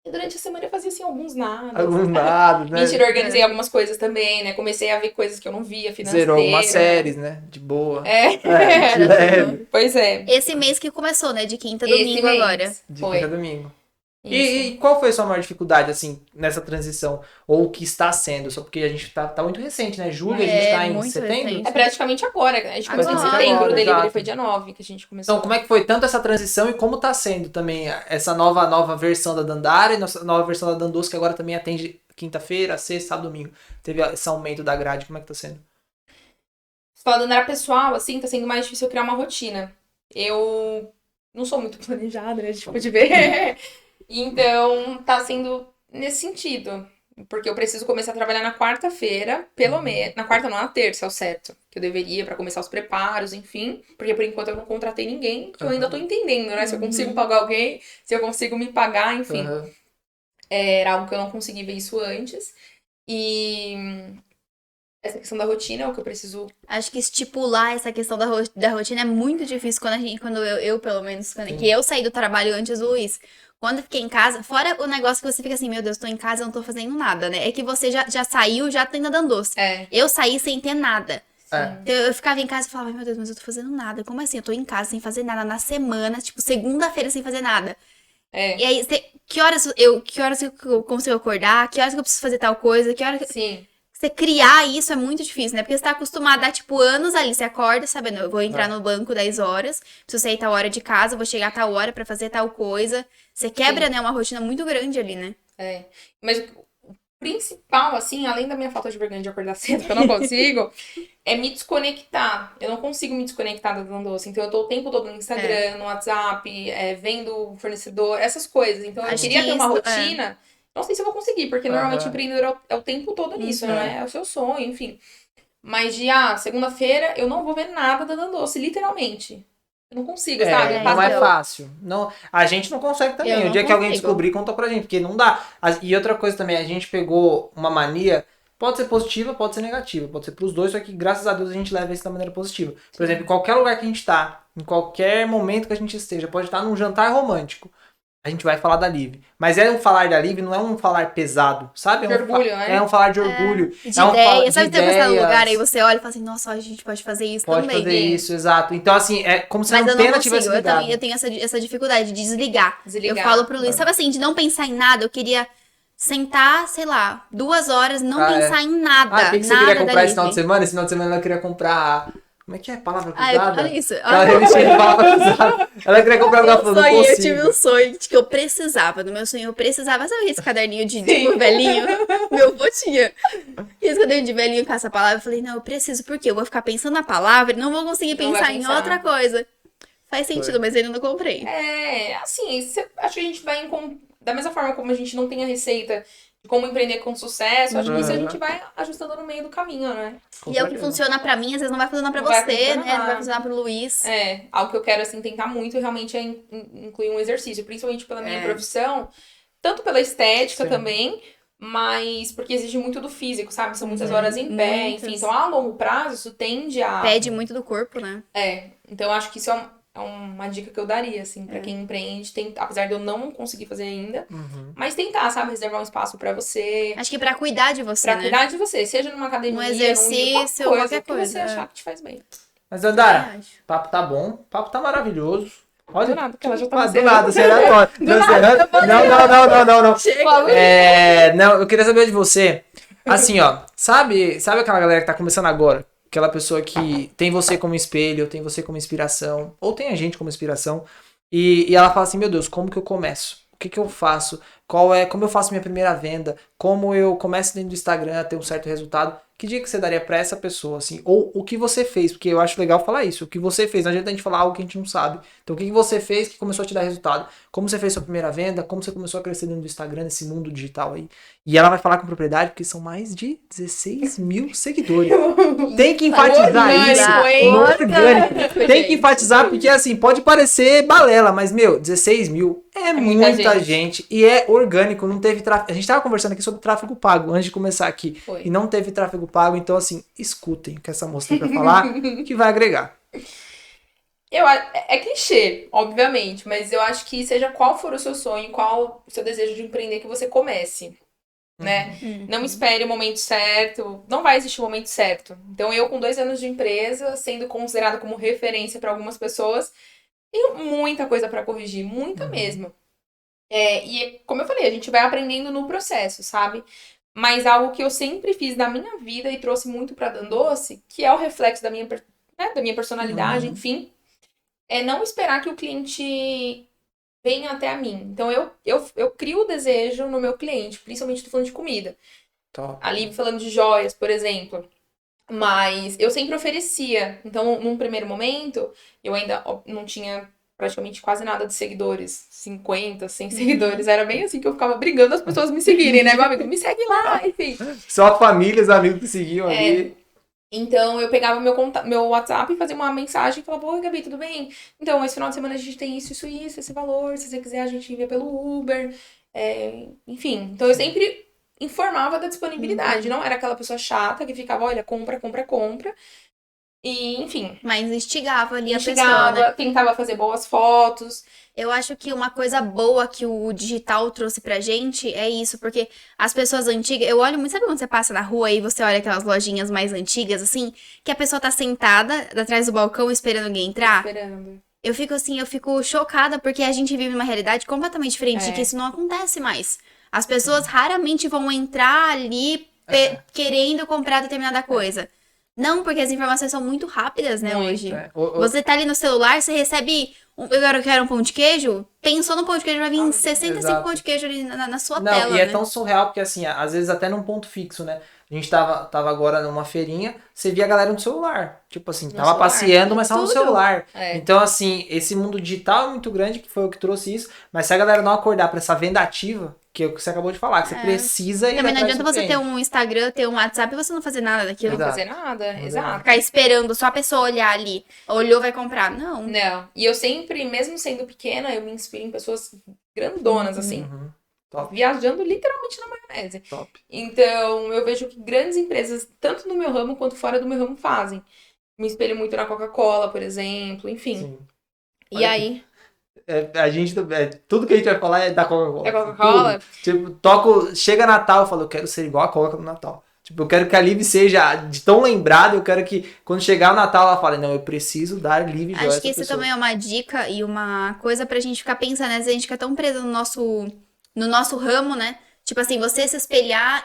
E durante a semana eu fazia, assim, alguns nada. Alguns nada, né? Mentira, eu organizei algumas coisas também, né? Comecei a ver coisas que eu não via, financeiro. Zerou algumas séries, né? De boa. É. De leve. Pois é. Esse mês que começou, né? De quinta a Esse domingo mês. agora. De Foi. quinta a domingo. Isso. E qual foi a sua maior dificuldade, assim, nessa transição? Ou o que está sendo? Só porque a gente tá muito recente, né? Julho, a gente tá em muito setembro. recente. É praticamente agora. A gente começou em Agora, setembro, o delivery exato. foi dia 9 que a gente começou. Então, como é que foi tanto essa transição e como tá sendo também essa nova versão da Dandara e nossa nova versão da Dandoce, que agora também atende quinta-feira, sexta, sábado, domingo. Teve esse aumento da grade, como é que tá sendo? Falando na área pessoal, assim, tá sendo mais difícil eu criar uma rotina. Eu não sou muito planejada, né? A gente pode ver. Então, tá sendo nesse sentido. Porque eu preciso começar a trabalhar na quarta-feira, pelo menos. Na quarta não, na terça, é o certo. Que eu deveria pra começar os preparos, enfim. Porque por enquanto eu não contratei ninguém, que eu ainda tô entendendo, né? Se eu consigo pagar alguém, se eu consigo me pagar, enfim. Aham. Era algo que eu não consegui ver isso antes. E essa questão da rotina é o que eu preciso. Acho que estipular essa questão da rotina é muito difícil quando eu pelo menos, que eu saí do trabalho antes do Luiz. Quando eu fiquei em casa, fora o negócio que você fica assim, meu Deus, tô em casa, eu não tô fazendo nada, né? É que você já saiu, já tá ainda dando doce. É. Eu saí sem ter nada. É. Então eu ficava em casa e falava, meu Deus, mas eu tô fazendo nada. Como assim? Eu tô em casa sem fazer nada na semana, tipo, segunda-feira sem fazer nada. É. E aí, que horas eu consigo acordar? Que horas que eu preciso fazer tal coisa? Que hora que... Sim. Você criar isso é muito difícil, né? Porque você tá acostumado a, tipo, anos ali. Você acorda sabendo, eu vou entrar no banco 10 horas, preciso sair tal hora de casa, vou chegar tal hora pra fazer tal coisa. Você quebra, né, uma rotina muito grande ali, né? É. Mas o principal, assim, além da minha falta de vergonha de acordar cedo, que eu não consigo, é me desconectar. Eu não consigo me desconectar da Dandoce. Então eu tô o tempo todo no Instagram, no WhatsApp, vendo o fornecedor, essas coisas. Então eu Acho queria que ter uma isso, rotina. Não sei se eu vou conseguir, porque normalmente empreendedor é o tempo todo nisso, né? É o seu sonho, enfim. Mas de, segunda-feira eu não vou ver nada da Dandoce, literalmente. Eu não consigo, sabe? Não é fácil. Não, a gente não consegue também. Eu O dia não que alguém consigo. descobrir, conta pra gente, porque não dá. E outra coisa também, a gente pegou uma mania, pode ser positiva, pode ser negativa, pode ser pros dois, só que graças a Deus a gente leva isso da maneira positiva. Por exemplo, em qualquer lugar que a gente tá, em qualquer momento que a gente esteja, pode estar num jantar romântico, a gente vai falar da Liv. Mas um falar da Liv não é um falar pesado, sabe? De orgulho, né? É um falar de orgulho. De é um falar ideia. de Sabe, você tá no ideias. lugar aí você olha e fala assim, nossa, a gente pode fazer isso Pode também. fazer isso, exato. Então, assim, é como se a Mas eu não antena tivesse consigo, ligado. eu tenho essa dificuldade de desligar. Desligar. Eu falo pro Luiz, sabe assim, de não pensar em nada, eu queria sentar, sei lá, 2 horas, não pensar em nada. O que você nada queria comprar da esse final de Live. semana? Esse final de semana ela queria comprar Como é que é? Palavra Ai, cruzada? olha isso. Ela repetia de palavra cruzada. Ela queria comprar um falando, não Eu consigo. tive um sonho de que eu precisava. No meu sonho eu precisava. Sabe esse caderninho de tipo, velhinho? Meu avô tinha. Esse caderninho de velhinho com essa palavra. Eu falei, não, eu preciso, porque eu vou ficar pensando na palavra e não vou conseguir Não vai pensar em pensar. outra coisa. Faz sentido, Foi. mas ainda não comprei. Assim, acho que a gente vai da mesma forma como a gente não tem a receita de como empreender com sucesso, acho que isso a gente vai ajustando no meio do caminho, né? E é o que funciona pra mim, às vezes não vai funcionar pra Não vai você, funcionar. né? Não vai funcionar pro Luiz. Algo que eu quero, assim, tentar muito realmente é incluir um exercício, principalmente pela minha profissão, tanto pela estética Sim. também, mas porque exige muito do físico, sabe? São muitas Uhum. horas em pé, Muitas. enfim. Então, a longo prazo, isso tende a... Pede muito do corpo, né? Então, eu acho que isso é uma dica que eu daria, assim, pra quem empreende, apesar de eu não conseguir fazer ainda, mas tentar, sabe? Reservar um espaço pra você, Acho que pra cuidar de você, pra né? cuidar de você, seja numa academia, Um exercício, qualquer que coisa, você é. achar que te faz bem. Mas, Dandara, Eu acho. o papo tá bom, o papo tá maravilhoso. Olha, Do nada, porque ela já tá do nada, você era aleatório. Não. Chega. Não, eu queria saber de você. Assim, ó, sabe aquela galera que tá começando agora? Aquela pessoa que tem você como espelho, tem você como inspiração, ou tem a gente como inspiração, e ela fala assim, meu Deus, como que eu começo? O que eu faço? Como eu faço minha primeira venda? Como eu começo dentro do Instagram a ter um certo resultado? Que dica que você daria pra essa pessoa, assim? Ou o que você fez? Porque eu acho legal falar isso. O que você fez. Não adianta a gente falar algo que a gente não sabe. Então, o que você fez que começou a te dar resultado? Como você fez sua primeira venda? Como você começou a crescer dentro do Instagram, nesse mundo digital aí? E ela vai falar com propriedade, porque são mais de 16 mil seguidores. Tem que enfatizar Orgânico, hein? isso. Orgânico. Tem que enfatizar, porque assim, pode parecer balela, mas, meu, 16 mil é muita gente. E é orgânico, não teve tráfego. A gente tava conversando aqui sobre tráfego pago antes de começar aqui. Foi. E não teve tráfego pago, então assim, escutem o que essa moça tem pra falar, que vai agregar. É clichê, obviamente, mas eu acho que seja qual for o seu sonho, qual o seu desejo de empreender, que você comece, né? Não espere o momento certo, não vai existir o momento certo. Então, eu com 2 anos de empresa, sendo considerada como referência para algumas pessoas, tenho muita coisa para corrigir, muita mesmo. E como eu falei, a gente vai aprendendo no processo, sabe? Mas algo que eu sempre fiz da minha vida e trouxe muito pra Dandoce, que é o reflexo da minha personalidade, enfim, é não esperar que o cliente venha até a mim. Então, eu crio o desejo no meu cliente, principalmente tô falando de comida. Top. Ali falando de joias, por exemplo. Mas eu sempre oferecia. Então, num primeiro momento, eu ainda não tinha praticamente quase nada de seguidores. 50, 100 seguidores. Era bem assim que eu ficava brigando as pessoas me seguirem, né, meu amigo? Me segue lá, enfim. Só famílias, amigos que seguiam ali. Então, eu pegava meu WhatsApp e fazia uma mensagem e falava, oi, Gabi, tudo bem? Então, esse final de semana a gente tem isso, esse valor. Se você quiser, a gente envia pelo Uber. Enfim, então eu sempre informava da disponibilidade. Não era aquela pessoa chata que ficava, olha, compra. E, enfim. Mas instigava ali a pessoa, né? Tentava fazer boas fotos. Eu acho que uma coisa boa que o digital trouxe pra gente é isso, porque as pessoas antigas, eu olho muito, sabe quando você passa na rua e você olha aquelas lojinhas mais antigas, assim, que a pessoa tá sentada atrás do balcão esperando alguém entrar? Esperando. Eu fico chocada porque a gente vive uma realidade completamente diferente de que isso não acontece mais. As pessoas raramente vão entrar ali querendo comprar determinada coisa. Não, porque as informações são muito rápidas, né, hoje. Você tá ali no celular, você recebe... Eu quero um pão de queijo. Pensou no pão de queijo, vai vir 65 pão de queijo ali na sua tela, E é né? tão surreal, porque assim, às vezes até num ponto fixo, né? A gente tava agora numa feirinha, você via a galera no celular. Tipo assim, tava celular, passeando, mas tava no tudo. celular. É. Então, assim, esse mundo digital é muito grande, que foi o que trouxe isso. Mas se a galera não acordar pra essa venda ativa, que é o que você acabou de falar, que você precisa ir Também não atrás adianta do você ter cliente. um Instagram, ter um WhatsApp e você não fazer nada daquilo. Não fazer nada, exato. Ficar esperando só a pessoa olhar ali. Olhou, vai comprar. Não. Não. E eu sempre, mesmo sendo pequena, eu me inspiro em pessoas grandonas, assim. Uhum. Top, Viajando literalmente na maionese. top. Então, eu vejo que grandes empresas, tanto no meu ramo quanto fora do meu ramo, fazem. Me espelho muito na Coca-Cola, por exemplo, enfim. Sim. E Olha aí... A gente, tudo que a gente vai falar é da Coca-Cola. É Coca-Cola? Tudo. Tipo, chega Natal, eu falo, eu quero ser igual a Coca no Natal. Tipo, eu quero que a Liv seja de tão lembrada, eu quero que quando chegar o Natal ela fale, não, eu preciso dar Liv Joy a Acho essa que isso pessoa. também é uma dica e uma coisa pra gente ficar pensando, né? A gente fica tão preso no nosso ramo, né? Tipo assim, você se espelhar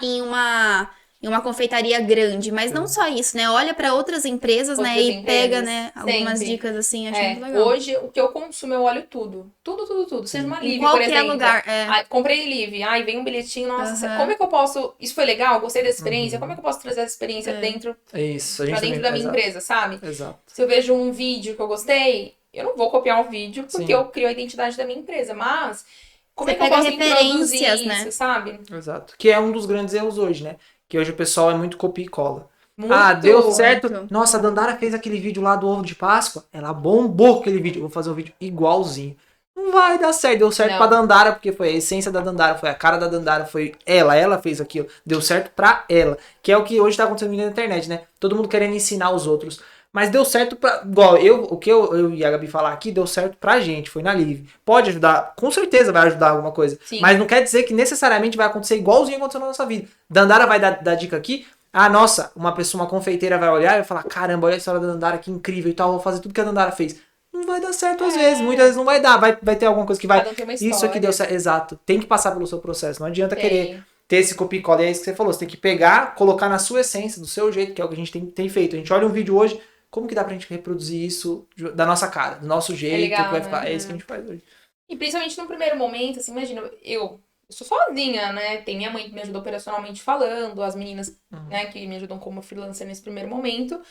em uma confeitaria grande, mas não só isso, né? Olha pra outras empresas, né? Outras E pega, empresas, né? Algumas sempre. dicas assim, acho muito legal. Hoje, o que eu consumo, eu olho tudo. Tudo. Seja uma Em Live, por qualquer exemplo. lugar, Comprei Live, vem um bilhetinho, nossa, Aham. como é que eu posso... Isso foi legal, gostei da experiência, como é que eu posso trazer essa experiência dentro, Isso, a gente pra dentro também... da minha Exato. empresa, sabe? Exato. Se eu vejo um vídeo que eu gostei, eu não vou copiar o vídeo porque Sim. eu crio a identidade da minha empresa, mas como Você é que eu pega posso introduzir referências, isso, né? sabe? Exato. Que é um dos grandes erros hoje, né? Que hoje o pessoal é muito copia e cola. Muito. Ah, deu certo. Muito. Nossa, a Dandara fez aquele vídeo lá do ovo de Páscoa. Ela bombou aquele vídeo. Eu vou fazer um vídeo igualzinho. Não vai dar certo. Deu certo Não. pra Dandara, porque foi a essência da Dandara, foi a cara da Dandara, foi ela. Ela fez aquilo. Deu certo pra ela. Que é o que hoje tá acontecendo na internet, né? Todo mundo querendo ensinar os outros. Mas deu certo pra. Igual, o que eu e a Gabi falar aqui deu certo pra gente, foi na Live. Pode ajudar, com certeza vai ajudar alguma coisa. Sim. Mas não quer dizer que necessariamente vai acontecer igualzinho aconteceu na nossa vida. Dandara vai dar dica aqui. Ah, nossa, uma pessoa, uma confeiteira vai olhar e vai falar: caramba, olha a história da Dandara, que incrível e tal, vou fazer tudo que a Dandara fez. Não vai dar certo às vezes, muitas vezes não vai dar. Vai ter alguma coisa que vai. Cada um tem uma Isso aqui história. deu certo. Exato. Tem que passar pelo seu processo. Não adianta Tem. querer ter esse copia e cola. E é isso que você falou. Você tem que pegar, colocar na sua essência, do seu jeito, que é o que a gente tem feito. A gente olha um vídeo hoje. Como que dá pra gente reproduzir isso da nossa cara, do nosso jeito, legal, que vai né? ficar? É isso que a gente faz hoje. E principalmente no primeiro momento, assim, imagina, eu sou sozinha, né? Tem minha mãe que me ajuda operacionalmente falando, as meninas, né, que me ajudam como freelancer nesse primeiro momento.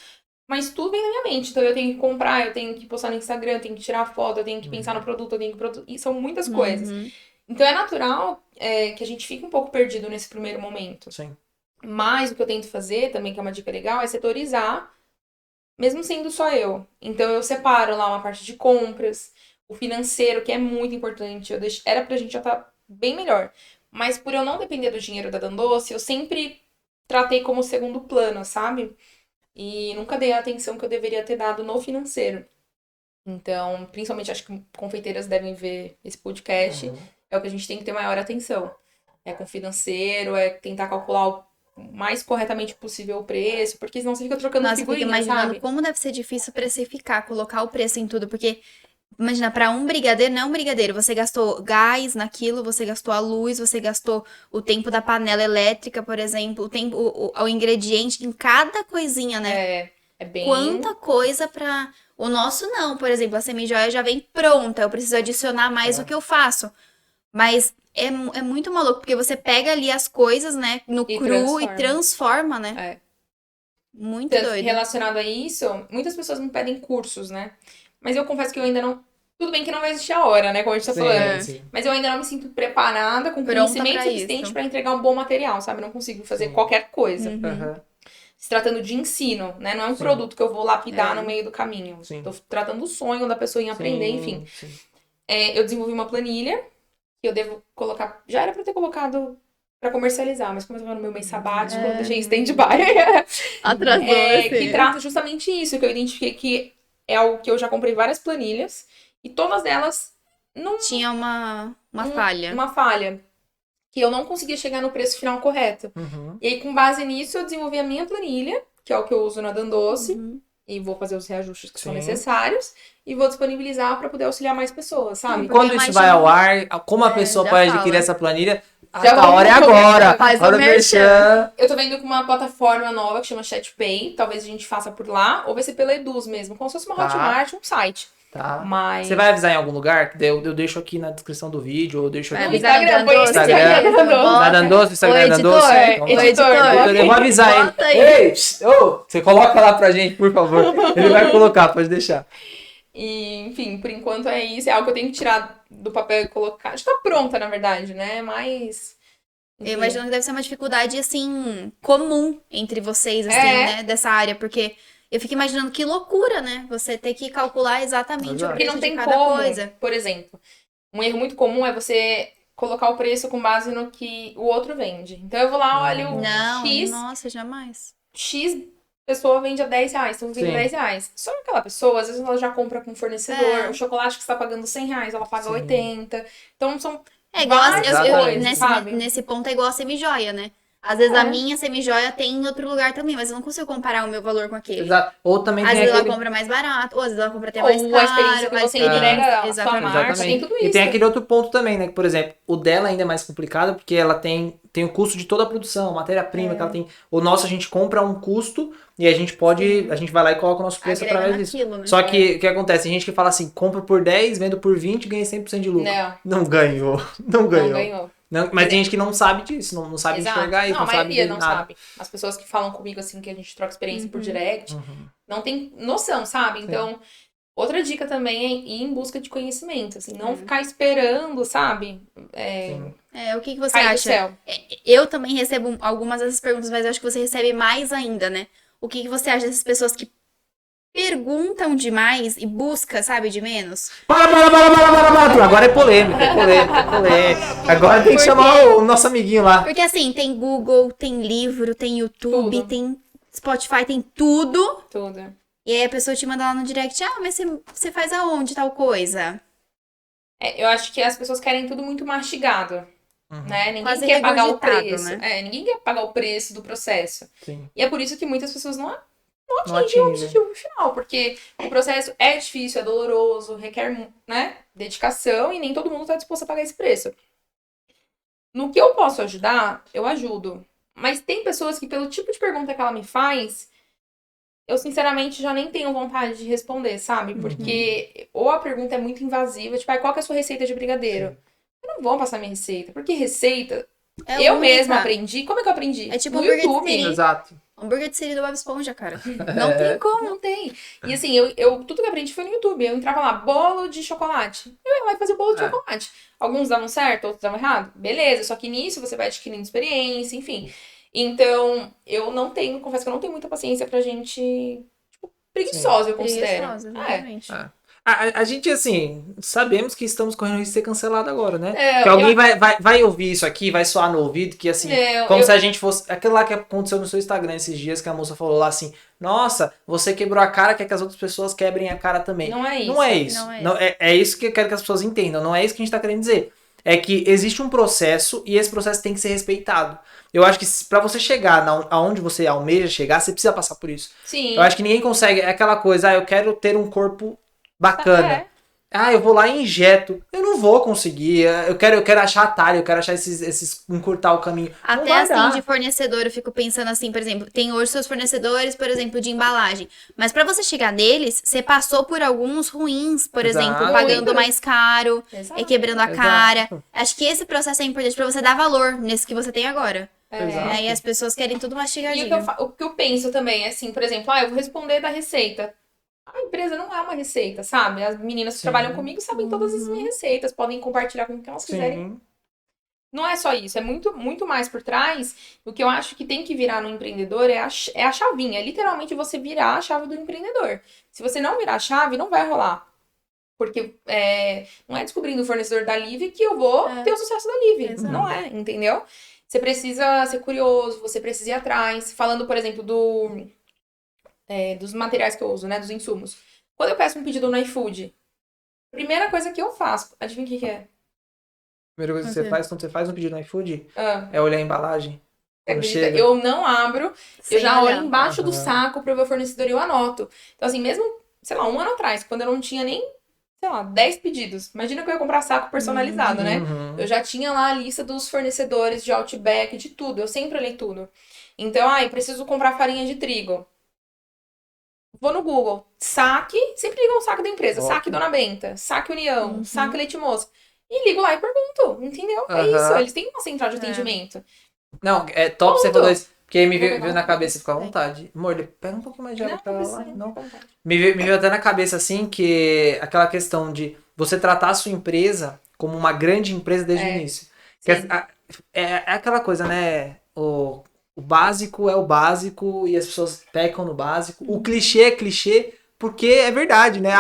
Mas tudo vem na minha mente. Então eu tenho que comprar, eu tenho que postar no Instagram, eu tenho que tirar foto, eu tenho que pensar no produto, eu tenho que produzir. E são muitas coisas. Uhum. Então é natural que a gente fique um pouco perdido nesse primeiro momento. Sim. Mas o que eu tento fazer, também, que é uma dica legal, é setorizar, mesmo sendo só eu. Então eu separo lá uma parte de compras, o financeiro, que é muito importante. Era pra gente já estar bem melhor. Mas por eu não depender do dinheiro da Dandoce, eu sempre tratei como segundo plano, sabe? E nunca dei a atenção que eu deveria ter dado no financeiro. Então, principalmente, acho que confeiteiras devem ver esse podcast. É o que a gente tem que ter maior atenção. É com o financeiro, é tentar calcular o mais corretamente possível o preço, porque senão você fica trocando Nossa, eu fico figurinha, imaginando sabe? como deve ser difícil precificar, colocar o preço em tudo, porque imagina, pra um brigadeiro, não é um brigadeiro, você gastou gás naquilo, você gastou a luz, você gastou o tempo da panela elétrica, por exemplo, o tempo, o ingrediente em cada coisinha, né? É bem... Quanta coisa pra... O nosso não, por exemplo, a semijoia já vem pronta, eu preciso adicionar mais o que eu faço. Mas é muito maluco, porque você pega ali as coisas, né, no E cru e transforma. transforma, né? É. Muito Tanto que doido. relacionado a isso, muitas pessoas me pedem cursos, né? Mas eu confesso que eu ainda não... Tudo bem que não vai existir a hora, né? Como a gente tá falando. Sim. Mas eu ainda não me sinto preparada, com Pronta conhecimento pra suficiente isso. pra entregar um bom material, sabe? Eu não consigo fazer Sim. qualquer coisa. Aham. Se tratando de ensino, né? Não é um Sim. produto que eu vou lapidar É. no meio do caminho. Sim. Tô tratando do sonho da pessoa em aprender, enfim. Sim. Eu desenvolvi uma planilha que eu devo colocar... Já era pra eu ter colocado pra comercializar, mas como eu tava no meu mês sabático, eu deixei stand-by. Atrasou, Que trata justamente isso, que eu identifiquei que é algo que eu já comprei várias planilhas e todas elas não Tinha uma falha. uma falha. Que eu não conseguia chegar no preço final correto. Uhum. E aí, com base nisso, eu desenvolvi a minha planilha, que é o que eu uso na Dandoce, Uhum. e vou fazer os reajustes que são Sim. necessários, e vou disponibilizar para poder auxiliar mais pessoas, E sabe? quando Porque isso vai ao ar, como a É, pessoa já pode fala. adquirir essa planilha? Já A vamos hora é agora. Faz o Hora do merchan. Eu tô vendo com uma plataforma nova que chama ChatPay, talvez a gente faça por lá, ou vai ser pela Eduz mesmo, como se fosse uma Tá. Hotmart, um site. Tá. Mas... Você vai avisar em algum lugar? Eu deixo aqui na descrição do vídeo, ou eu deixo Vai aqui. avisar no Instagram, põe Dandoce, Instagram. da Dandoce. Na Dandoce, Instagram da editor, Dandoce. editor, Eu vou avisar bota ele. aí. Ei, você coloca lá pra gente, por favor. Ele vai colocar, pode deixar. E, enfim, por enquanto é isso. É algo que eu tenho que tirar do papel e colocar. Já tá pronta, na verdade, né? Mas... Eu imagino que deve ser uma dificuldade, assim, comum entre vocês, assim, né? Dessa área, porque eu fico imaginando que loucura, né? Você ter que calcular exatamente Exato. o Porque preço não de tem cada como, coisa. por exemplo, um erro muito comum é você colocar o preço com base no que o outro vende. Então eu vou lá, olho o Não, X, nossa, jamais. X pessoa vende a 10 reais, então vende Sim. 10 reais. Só que aquela pessoa, às vezes ela já compra com fornecedor, É. o chocolate que você tá pagando 100 reais, ela paga Sim. 80. Então são É igual várias Exatamente. coisas, nesse, sabe? nesse ponto é igual a semijoia, né? Às vezes a minha semijoia tem em outro lugar também, mas eu não consigo comparar o meu valor com aquele. Exato. Ou também Às tem vezes aquele... ela compra mais barato, ou às vezes ela compra até Ou mais a caro. experiência que a você experiência, entrega, a sua exatamente. marca, tem tudo E isso. tem aquele outro ponto também, né? Que, por exemplo, o dela ainda é mais complicado porque ela tem o custo de toda a produção, matéria-prima que ela tem. O nosso a gente compra a um custo e a gente pode, a gente vai lá e coloca o nosso preço Agrega através disso. naquilo, né? Só que o que acontece? Tem gente que fala assim, compro por 10, vendo por 20 e ganha 100% de lucro. Não ganhou. Não ganhou. Não, mas tem gente que não sabe disso, não sabe enxergar isso, não, a sabe maioria de não nada. sabe. As pessoas que falam comigo, assim, que a gente troca experiência por direct, não tem noção, sabe? Então, outra dica também é ir em busca de conhecimento, assim, não ficar esperando, sabe? O que você Cair do acha? céu. Eu também recebo algumas dessas perguntas, mas eu acho que você recebe mais ainda, né? O que você acha dessas pessoas que perguntam demais e busca, sabe, de menos? Para. Agora é polêmica. Agora tem que chamar o nosso amiguinho lá. Porque assim, tem Google, tem livro, tem YouTube, Tudo. tem Spotify, tem tudo. Tudo. E aí a pessoa te manda lá no direct, mas você faz aonde tal coisa? Eu acho que as pessoas querem tudo muito mastigado, né? Ninguém Quase quer pagar o regurgitado, preço. né? Ninguém quer pagar o preço do processo. Sim. E é por isso que muitas pessoas não Não atingem o atinge. objetivo final, porque o processo é difícil, é doloroso, requer, né, dedicação e nem todo mundo está disposto a pagar esse preço. No que eu posso ajudar, eu ajudo. Mas tem pessoas que, pelo tipo de pergunta que ela me faz, eu sinceramente já nem tenho vontade de responder, sabe? Porque ou a pergunta é muito invasiva, tipo, qual que é a sua receita de brigadeiro? Eu não vou passar minha receita, porque receita eu única. mesma aprendi. Como é que eu aprendi? É tipo no hambúrguer de YouTube. siri. Exato. Hambúrguer de siri do Bob Esponja, cara. Não tem como, não tem. E assim, tudo que eu aprendi foi no YouTube. Eu entrava lá, bolo de chocolate. Eu ia lá e fazia o bolo de chocolate. Alguns davam certo, outros davam errado. Beleza, só que nisso você vai adquirindo experiência, enfim. Então, confesso que eu não tenho muita paciência pra gente, tipo, preguiçosa, eu considero. Preguiçosa, exatamente. A gente, assim, sabemos que estamos correndo risco de ser cancelado agora, né? É, que alguém vai ouvir isso aqui, vai soar no ouvido, que assim, se a gente fosse... Aquilo lá que aconteceu no seu Instagram esses dias, que a moça falou lá assim, nossa, você quebrou a cara, quer que as outras pessoas quebrem a cara também. Não é isso. Não é isso. É isso que eu quero que as pessoas entendam, não é isso que a gente tá querendo dizer. É que existe um processo e esse processo tem que ser respeitado. Eu acho que pra você chegar aonde você almeja chegar, você precisa passar por isso. Sim. Eu acho que ninguém consegue, é aquela coisa, eu quero ter um corpo bacana. Eu vou lá e injeto. Eu não vou conseguir. Eu quero achar atalho, eu quero achar esses encurtar o caminho. Até assim, de fornecedor, eu fico pensando assim, por exemplo, tem hoje seus fornecedores, por exemplo, de embalagem. Mas pra você chegar neles, você passou por alguns ruins, por exemplo, pagando mais caro, quebrando a cara. Acho que esse processo é importante pra você dar valor nesse que você tem agora. E as pessoas querem tudo mastigadinho. E o que eu penso também é assim, por exemplo, eu vou responder da receita. A empresa não é uma receita, sabe? As meninas que trabalham comigo sabem todas as minhas receitas, podem compartilhar com quem elas quiserem. Não é só isso, é muito, muito mais por trás. O que eu acho que tem que virar no empreendedor é a chavinha. É literalmente você virar a chave do empreendedor. Se você não virar a chave, não vai rolar. Porque não é descobrindo o fornecedor da Live que eu vou ter o sucesso da Live. Exato. Não é, entendeu? Você precisa ser curioso, você precisa ir atrás. Falando, por exemplo, dos materiais que eu uso, né? Dos insumos. Quando eu peço um pedido no iFood, a primeira coisa que eu faço, adivinha o que é? A primeira coisa que você faz quando você faz um pedido no iFood Ah. é olhar a embalagem. Acredita? Eu não abro, eu já olho embaixo do Aham. saco pra ver o fornecedor e eu anoto. Então, assim, mesmo, sei lá, um ano atrás, quando eu não tinha nem, sei lá, 10 pedidos. Imagina que eu ia comprar saco personalizado, né? Uhum. Eu já tinha lá a lista dos fornecedores de Outback, de tudo. Eu sempre olhei tudo. Então, eu preciso comprar farinha de trigo. Vou no Google, saque, sempre ligo um saque da empresa, Ótimo. saque Dona Benta, saque União, saque Leite Moça. E ligo lá e pergunto, entendeu? É isso, eles têm uma central de atendimento. Não, é top Ponto. você falou isso. Porque me Vou veio pegar na um cabeça, fica à vontade. Amor, pega um pouquinho mais de água pra lá. precisa, Não. fica à vontade. Me veio até na cabeça, assim, que aquela questão de você tratar a sua empresa como uma grande empresa desde o início. Que é aquela coisa, né? O básico é o básico e as pessoas pecam no básico. O clichê é clichê porque é verdade, né?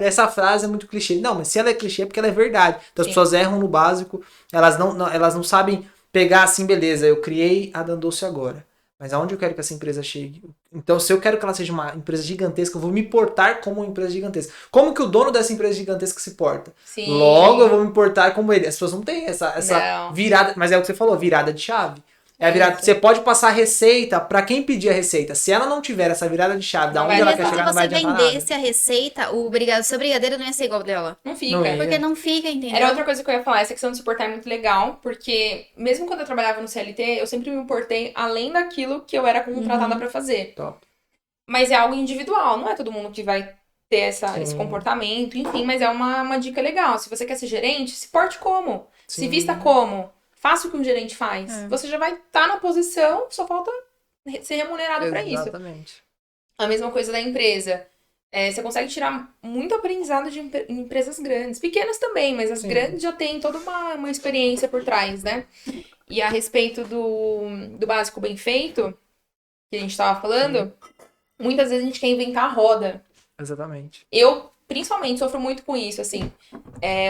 Essa frase é muito clichê. Não, mas se ela é clichê é porque ela é verdade. Então as pessoas erram no básico, elas não sabem pegar assim, beleza, eu criei a Dandoce agora. Mas aonde eu quero que essa empresa chegue? Então, se eu quero que ela seja uma empresa gigantesca, eu vou me portar como uma empresa gigantesca. Como que o dono dessa empresa gigantesca se porta? Sim. Logo, eu vou me portar como ele. As pessoas não têm essa Não. virada, mas é o que você falou, virada de chave. É a virada. Isso. Você pode passar a receita pra quem pedir a receita. Se ela não tiver essa virada de chave, da Não onde vai ela adiantar. quer Se chegar, não vai você adiantar vendesse nada. a receita, o seu brigadeiro não ia ser igual ao dela. Não fica. Não ia. Porque não fica, entendeu? Era outra coisa que eu ia falar, essa questão de suportar é muito legal, porque mesmo quando eu trabalhava no CLT, eu sempre me importei além daquilo que eu era contratada pra fazer. Top. Mas é algo individual, não é todo mundo que vai ter esse Sim. comportamento, enfim, mas é uma dica legal. Se você quer ser gerente, se porte como, se Sim. vista como, faça o que um gerente faz. Você já vai estar na posição, só falta ser remunerado pra isso. Exatamente. A mesma coisa da empresa. Você consegue tirar muito aprendizado de empresas grandes. Pequenas também, mas as Sim. grandes já têm toda uma experiência por trás, né? E a respeito do básico bem feito, que a gente tava falando, muitas vezes a gente quer inventar a roda. Exatamente. Eu, principalmente, sofro muito com isso, assim.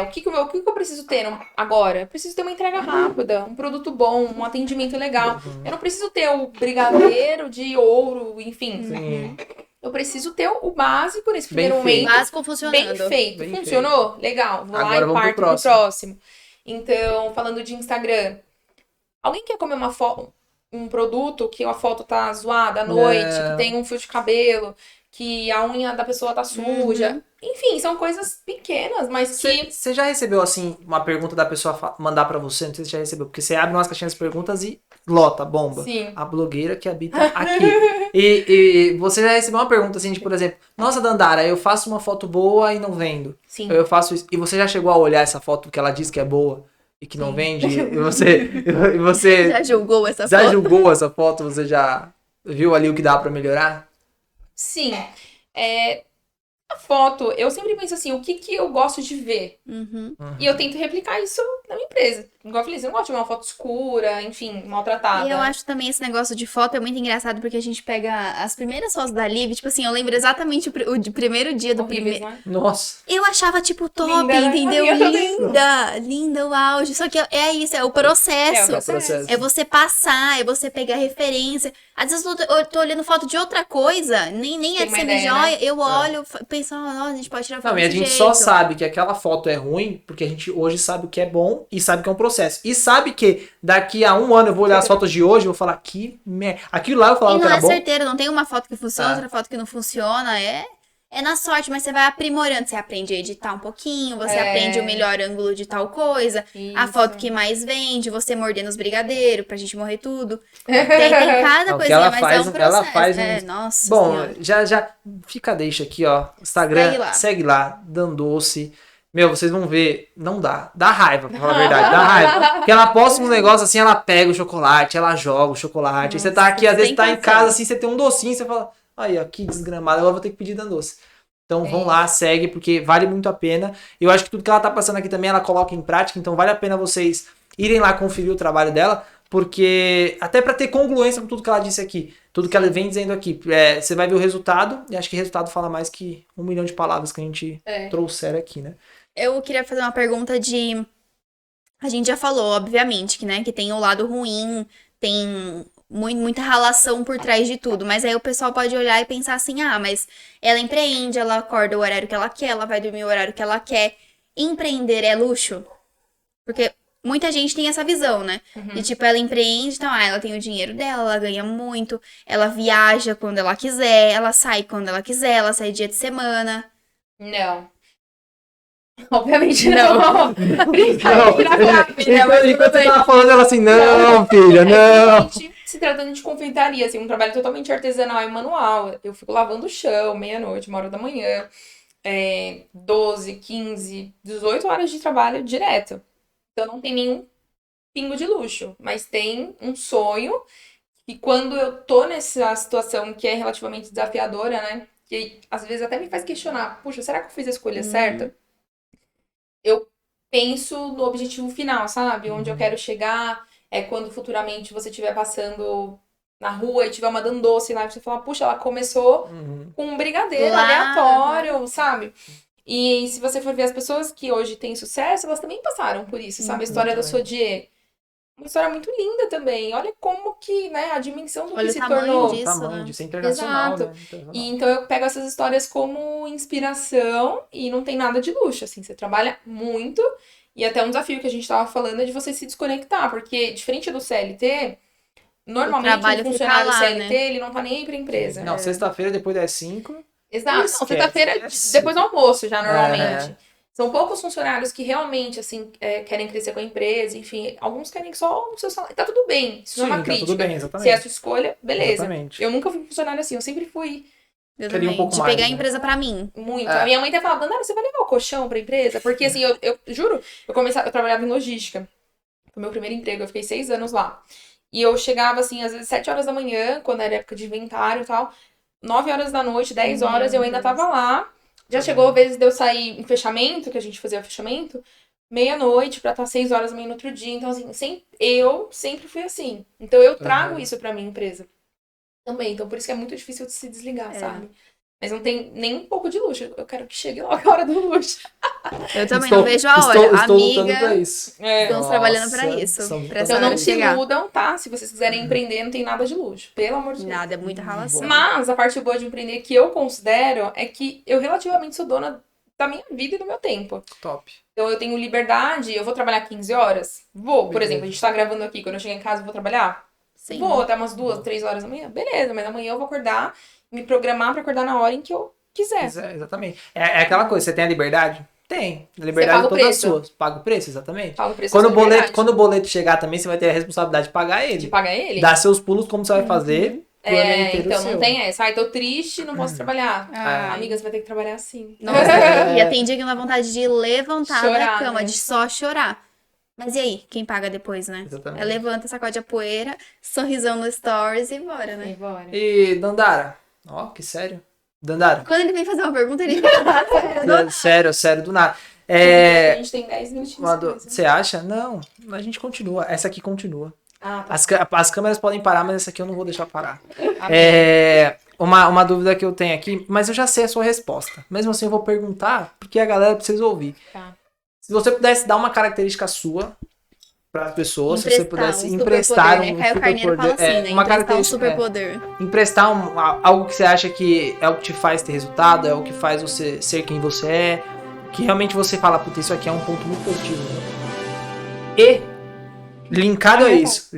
O que que eu preciso ter agora? Eu preciso ter uma entrega rápida, um produto bom, um atendimento legal. Eu não preciso ter o brigadeiro de ouro, enfim. Sim. Eu preciso ter o básico nesse Bem primeiro feito. momento. Básico funcionando. Bem feito. Bem Funcionou? Legal. Vou Agora lá e vamos pro parto pro próximo. Então, falando de Instagram. Alguém quer comer um produto que a foto tá zoada à noite, Não. que tem um fio de cabelo, que a unha da pessoa tá suja. Enfim, são coisas pequenas, mas que... Você já recebeu, assim, uma pergunta da pessoa mandar pra você? Não sei se você já recebeu. Porque você abre umas caixinhas de perguntas e lota, bomba. Sim. A blogueira que habita aqui. E você já recebeu uma pergunta, assim, de, por exemplo, nossa, Dandara, eu faço uma foto boa e não vendo. Sim. Eu faço isso. E você já chegou a olhar essa foto que ela diz que é boa e que não vende? E você Já julgou essa já foto? julgou essa foto? Você já viu ali o que dá pra melhorar? Sim. A foto, eu sempre penso assim, o que eu gosto de ver? Uhum. E eu tento replicar isso na minha empresa. Igual eu falei, eu não gosto de uma foto escura, enfim, maltratada. E eu acho também esse negócio de foto é muito engraçado porque a gente pega as primeiras fotos da Liv, tipo assim, eu lembro exatamente o primeiro dia do Horríveis, primeiro. não é? Nossa. Eu achava, tipo, top, Linda, né? entendeu? Eu também. Linda, o auge. Só que é isso, é o processo. É o processo. É você passar, é você pegar referência. Às vezes eu tô olhando foto de outra coisa, nem é Tem de uma semi ideia, joia, né? eu olho, penso, nossa, a gente pode tirar foto Não, e a desse gente jeito. só sabe que aquela foto é ruim porque a gente hoje sabe o que é bom e sabe que é um processo. E sabe que daqui a um ano eu vou olhar as fotos de hoje e vou falar que merda. Aquilo lá eu E falava que não era é bom. certeiro, não tem uma foto que funciona, Ah. outra foto que não funciona, é na sorte, mas você vai aprimorando, você aprende a editar um pouquinho, você aprende o melhor ângulo de tal coisa, a Isso. foto que mais vende, você mordendo os brigadeiros pra gente morrer tudo. Tem cada Não, que coisinha, ela mas faz- é um processo. ela faz nossa Bom, senhora. já fica deixa aqui, ó. Instagram, segue lá, Dandoce. Meu, vocês vão ver, não dá. Dá raiva, pra falar a verdade, dá raiva. Porque ela posta uns negócios assim, ela pega o chocolate, ela joga o chocolate. Aí você tá aqui, às vezes sem tá em condição. casa assim, você tem um docinho, você fala, aí, ó, que desgramado, agora eu vou ter que pedir Dandoce. Então vão lá, segue, porque vale muito a pena. Eu acho que tudo que ela tá passando aqui também, ela coloca em prática, então vale a pena vocês irem lá conferir o trabalho dela, porque até pra ter congruência com tudo que ela disse aqui, tudo que ela vem dizendo aqui, você vai ver o resultado, e acho que o resultado fala mais que 1 milhão de palavras que a gente trouxer aqui, né? Eu queria fazer uma pergunta de... A gente já falou, obviamente, que, né, que tem o lado ruim, tem muita relação por trás de tudo. Mas aí o pessoal pode olhar e pensar assim, mas ela empreende, ela acorda o horário que ela quer, ela vai dormir o horário que ela quer. Empreender é luxo? Porque muita gente tem essa visão, né? E tipo, ela empreende, então, ela tem o dinheiro dela, ela ganha muito, ela viaja quando ela quiser, ela sai quando ela quiser, ela sai dia de semana. Não. Obviamente não. Enquanto você tava falando, ela assim, não, filha, não. Se tratando de confeitaria, assim, um trabalho totalmente artesanal e manual. Eu fico lavando o chão, meia-noite, 1h da manhã, 12, 15, 18 horas de trabalho direto. Então não tem nenhum pingo de luxo, mas tem um sonho. E quando eu tô nessa situação que é relativamente desafiadora, né? Que às vezes até me faz questionar, puxa, será que eu fiz a escolha certa? Eu penso no objetivo final, sabe? Onde eu quero chegar, quando futuramente você estiver passando na rua e tiver uma Dandoce lá, e você fala, puxa, ela começou com um brigadeiro aleatório, sabe? E se você for ver as pessoas que hoje têm sucesso, elas também passaram por isso, sabe? A história da Sodier. Uma história muito linda também. Olha como que, né, a dimensão do que se tornou. Disso, tamanho né? disso é internacional, Exato. né? Internacional. E então eu pego essas histórias como inspiração e não tem nada de luxo, assim. Você trabalha muito e até um desafio que a gente tava falando é de você se desconectar, porque diferente do CLT, Normalmente, trabalho um fica funcionário lá, CLT, né? ele não tá nem aí pra empresa. Não, sexta-feira depois das 5. Exato. Não, Esquece, sexta-feira, esquece. depois do almoço, já, normalmente. É. São poucos funcionários que realmente, assim, querem crescer com a empresa, enfim. Alguns querem só o seu salário. Tá tudo bem, isso não é uma Sim, tá crítica. tudo bem, Se é a exatamente. sua escolha, beleza. Exatamente. Eu nunca fui funcionário assim, eu sempre fui Eu Queria um também. pouco De mais, pegar a né? empresa pra mim. muito. É. A minha mãe até falava, Dandara, você vai levar o colchão pra empresa? Porque, assim, eu juro, eu trabalhava em logística. Foi meu primeiro emprego, eu fiquei 6 anos lá. E eu chegava, assim, às vezes 7 horas da manhã, quando era época de inventário e tal. 9 horas da noite, 10 horas, eu ainda tava lá. Já chegou a vez de eu sair em fechamento, que a gente fazia o fechamento, meia-noite, pra estar 6 horas da manhã no outro dia. Então, assim, eu sempre fui assim. Então, eu trago isso pra minha empresa também. Então, por isso que é muito difícil de se desligar, sabe? Mas não tem nem um pouco de luxo. Eu quero que chegue logo a hora do luxo. Eu também não vejo a hora. Estou lutando pra Amiga, isso. estamos trabalhando pra Nossa, isso. estamos Pra Então, essa não hora se chegar. iludam, tá? Se vocês quiserem empreender, não tem nada de luxo. Pelo amor de Deus. Nada, é muita ralação. Mas a parte boa de empreender que eu considero é que eu relativamente sou dona da minha vida e do meu tempo. Top. Então eu tenho liberdade, eu vou trabalhar 15 horas? Vou. Por exemplo, a gente tá gravando aqui, quando eu chegar em casa eu vou trabalhar? Sim. Vou, até umas 2, 3 horas da manhã. Beleza, mas amanhã eu vou acordar, me programar pra acordar na hora em que eu quiser. Exatamente. É aquela coisa, você tem a liberdade? Tem. A liberdade paga o toda preço. sua. Paga o preço, exatamente. Fala o preço Quando da o, sua boleto, liberdade. quando o boleto chegar também, você vai ter a responsabilidade de pagar ele. De pagar ele? Dar seus pulos, como você vai fazer. Plano inteiro Então seu. não tem essa. Ai, tô triste, não posso trabalhar. Ai. Amiga, você vai ter que trabalhar assim. Nossa, e tem dia que dá vontade de levantar Chorar, da cama, né? de só chorar. Mas e aí? Quem paga depois, né? Exatamente. É levanta, sacode a poeira, sorrisão no stories e bora, né? Bora. E Dandara. Ó, que sério. Dandara. Quando ele vem fazer uma pergunta, ele fala. Sério, do nada. A gente tem 10 minutinhos. Madu, você acha? Não, a gente continua. Essa aqui continua. Ah, tá. As câmeras podem parar, mas essa aqui eu não vou deixar parar. Amém. Uma dúvida que eu tenho aqui, mas eu já sei a sua resposta. Mesmo assim, eu vou perguntar, porque a galera precisa ouvir. Tá. Se você pudesse dar uma característica sua para as pessoas, se você pudesse superpoder, emprestar né? Caio Carneiro fala assim, né? uma Emprestar um característica, superpoder. emprestar algo que você acha que é o que te faz ter resultado, é o que faz você ser quem você é, que realmente você fala, puta, isso aqui é um ponto muito positivo. Né? E, linkado a isso,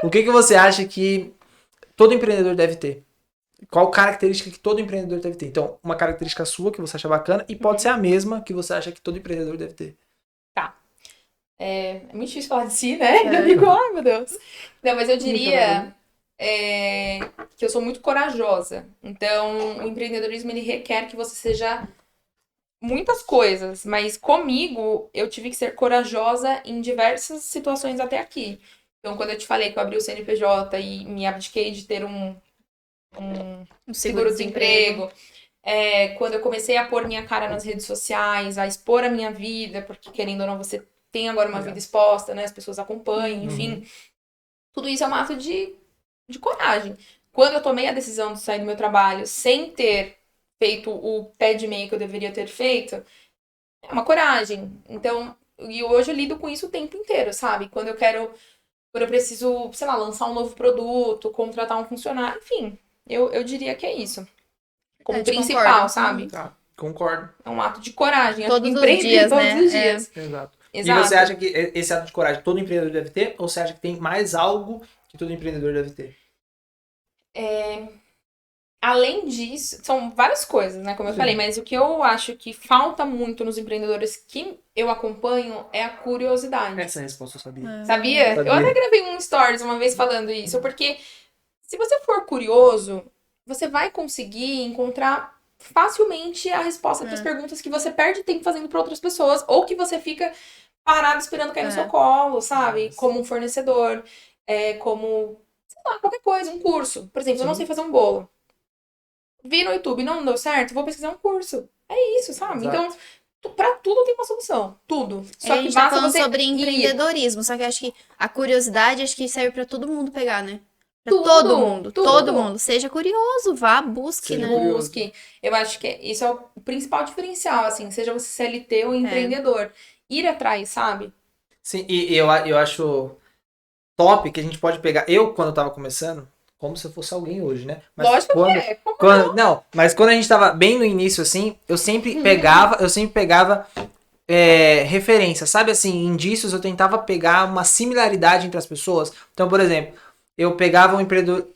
o que você acha que todo empreendedor deve ter? Qual característica que todo empreendedor deve ter? Então, uma característica sua que você acha bacana e pode ser a mesma que você acha que todo empreendedor deve ter. É muito difícil falar de si, né? Eu digo, ai meu Deus. Não, mas eu diria que eu sou muito corajosa. Então, o empreendedorismo, ele requer que você seja muitas coisas. Mas comigo, eu tive que ser corajosa em diversas situações até aqui. Então, quando eu te falei que eu abri o CNPJ e me abdiquei de ter um seguro-desemprego. Quando eu comecei a pôr minha cara nas redes sociais, a expor a minha vida, porque querendo ou não, você tem agora uma vida exposta, né? As pessoas acompanham, enfim. Tudo isso é um ato de coragem. Quando eu tomei a decisão de sair do meu trabalho sem ter feito o pé de meia que eu deveria ter feito, é uma coragem. Então, e hoje eu lido com isso o tempo inteiro, sabe? Quando eu preciso, sei lá, lançar um novo produto, contratar um funcionário, enfim. Eu diria que é isso. Como principal, concordo. sabe? Tá, concordo. É um ato de coragem. Todos os Empreender dias, todos né? os dias. Exato. Exato. E você acha que esse ato de coragem todo empreendedor deve ter? Ou você acha que tem mais algo que todo empreendedor deve ter? Além disso, são várias coisas, né? Como eu falei, mas o que eu acho que falta muito nos empreendedores que eu acompanho é a curiosidade. Essa resposta eu sabia. Sabia? Eu até gravei um stories uma vez falando isso, porque se você for curioso, você vai conseguir encontrar facilmente a resposta para as perguntas que você perde tempo fazendo para outras pessoas, ou que você fica parado esperando cair no seu colo, sabe? Como um fornecedor, como, sei lá, qualquer coisa, um curso. Por exemplo, eu não sei fazer um bolo. Vi no YouTube, não deu certo, vou pesquisar um curso. É isso, sabe? Exato. Então, pra tudo tem uma solução. Tudo. Só A que gente tá basta falando você sobre ir. empreendedorismo, só que eu acho que a curiosidade acho que serve pra todo mundo pegar, né? Pra Tudo, todo mundo, tudo. todo mundo. Seja curioso, vá, busque, Seja né? curioso. Busque. Eu acho que isso é o principal diferencial, assim, seja você CLT ou empreendedor. Ir atrás, sabe? Sim, e eu acho top que a gente pode pegar. Eu, quando eu tava começando, como se eu fosse alguém hoje, né? Mas Lógico quando, que é. Como não, mas quando a gente tava bem no início, assim, eu sempre pegava referência, sabe assim, indícios, eu tentava pegar uma similaridade entre as pessoas. Então, por exemplo, eu pegava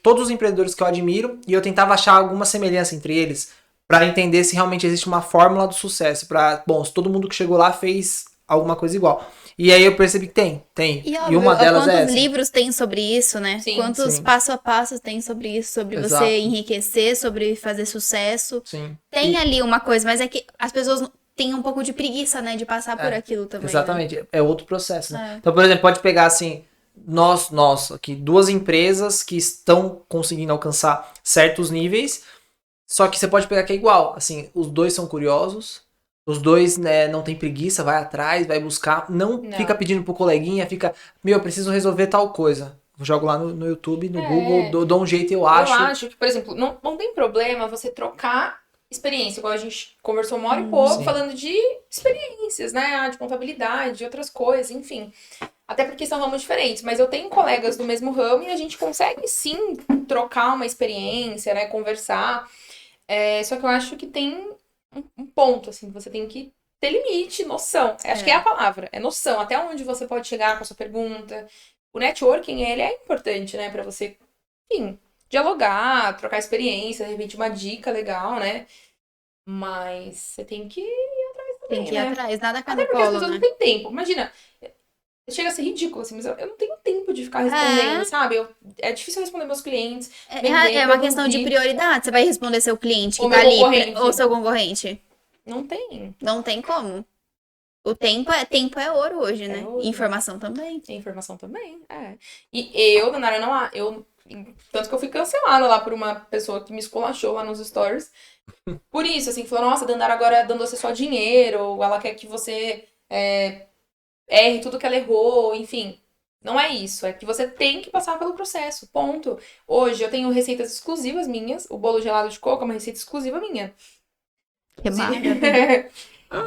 todos os empreendedores que eu admiro e eu tentava achar alguma semelhança entre eles para entender se realmente existe uma fórmula do sucesso. Bom, se todo mundo que chegou lá fez alguma coisa igual. E aí eu percebi que tem. E, E óbvio, uma delas é quantos essa. livros tem sobre isso, né? Sim, Quantos sim. passo a passo tem sobre isso, sobre Exato. você enriquecer, sobre fazer sucesso. Sim. Tem E- ali uma coisa, mas é que as pessoas têm um pouco de preguiça, né? De passar por aquilo também. Né? Exatamente, é outro processo, né? É. Então, por exemplo, pode pegar assim, nós aqui, duas empresas que estão conseguindo alcançar certos níveis, só que você pode pegar que é igual, assim, os dois são curiosos, os dois, né, não tem preguiça, vai atrás, vai buscar, não fica pedindo pro coleguinha, fica, eu preciso resolver tal coisa. Eu jogo lá no YouTube, no Google, dou um jeito, eu acho. Eu acho que, por exemplo, não tem problema você trocar experiência, igual a gente conversou uma hora e pouco, Sim. falando de experiências, né? De contabilidade, de outras coisas, enfim. Até porque são ramos diferentes, mas eu tenho colegas do mesmo ramo e a gente consegue sim trocar uma experiência, né? Conversar. Só que eu acho que tem um ponto, assim, você tem que ter limite, noção. Acho que é a palavra, é noção. Até onde você pode chegar com a sua pergunta. O networking, ele é importante, né? Pra você, enfim, dialogar, trocar experiência, de repente uma dica legal, né? Mas você tem que ir atrás também, Tem que ir né? atrás, nada cai Até no porque as colo, pessoas né? não têm tempo. Imagina, chega a ser ridículo, assim, mas eu não tenho tempo de ficar respondendo, sabe? É difícil responder meus clientes. É uma questão de prioridade. Você vai responder seu cliente que Ou tá meu ali, concorrente. ou seu concorrente. Não tem. Não tem como. O tempo é ouro hoje, né? ouro. Informação também. Tem informação também, E eu, Danara, tanto que eu fui cancelada lá por uma pessoa que me esculachou lá nos stories. Por isso, assim, falou, nossa, a Danara agora dando você só dinheiro, ou ela quer que você erre tudo que ela errou, enfim. Não é isso, é que você tem que passar pelo processo, ponto. Hoje eu tenho receitas exclusivas minhas, o bolo gelado de coco é uma receita exclusiva minha. Que maravilha.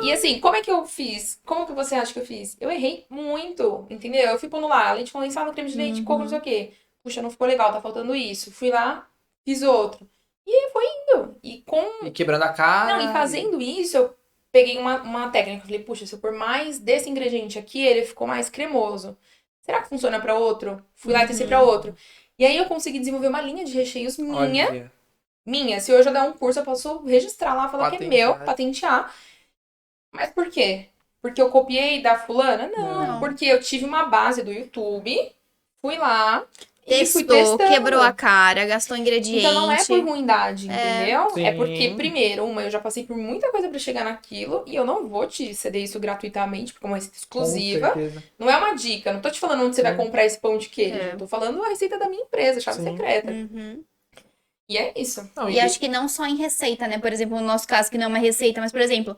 E assim, como é que eu fiz? Como que você acha que eu fiz? Eu errei muito, entendeu? Eu fui pondo lá, leite condensado, creme de leite, coco, não sei o quê. Puxa, não ficou legal, tá faltando isso. Fui lá, fiz outro. E foi indo. E quebrando a cara. Não, e fazendo isso, eu peguei uma técnica. Falei, puxa, se eu pôr mais desse ingrediente aqui, ele ficou mais cremoso. Será que funciona pra outro? Fui lá e testei pra outro. E aí eu consegui desenvolver uma linha de recheios minha. Se hoje eu der um curso, eu posso registrar lá, falar que é meu, patentear. Mas por quê? Porque eu copiei da fulana? Não, porque eu tive uma base do YouTube, fui lá e fui Testou, testando. quebrou a cara, gastou ingrediente. Então não é por ruindade, entendeu? Sim. É porque, primeiro, eu já passei por muita coisa pra chegar naquilo e eu não vou te ceder isso gratuitamente, porque é uma receita exclusiva. Não é uma dica, não tô te falando onde você vai comprar esse pão de queijo. Eu tô falando a receita da minha empresa, chave secreta. E é isso. E acho que não só em receita, né? Por exemplo, no nosso caso, que não é uma receita, mas, por exemplo,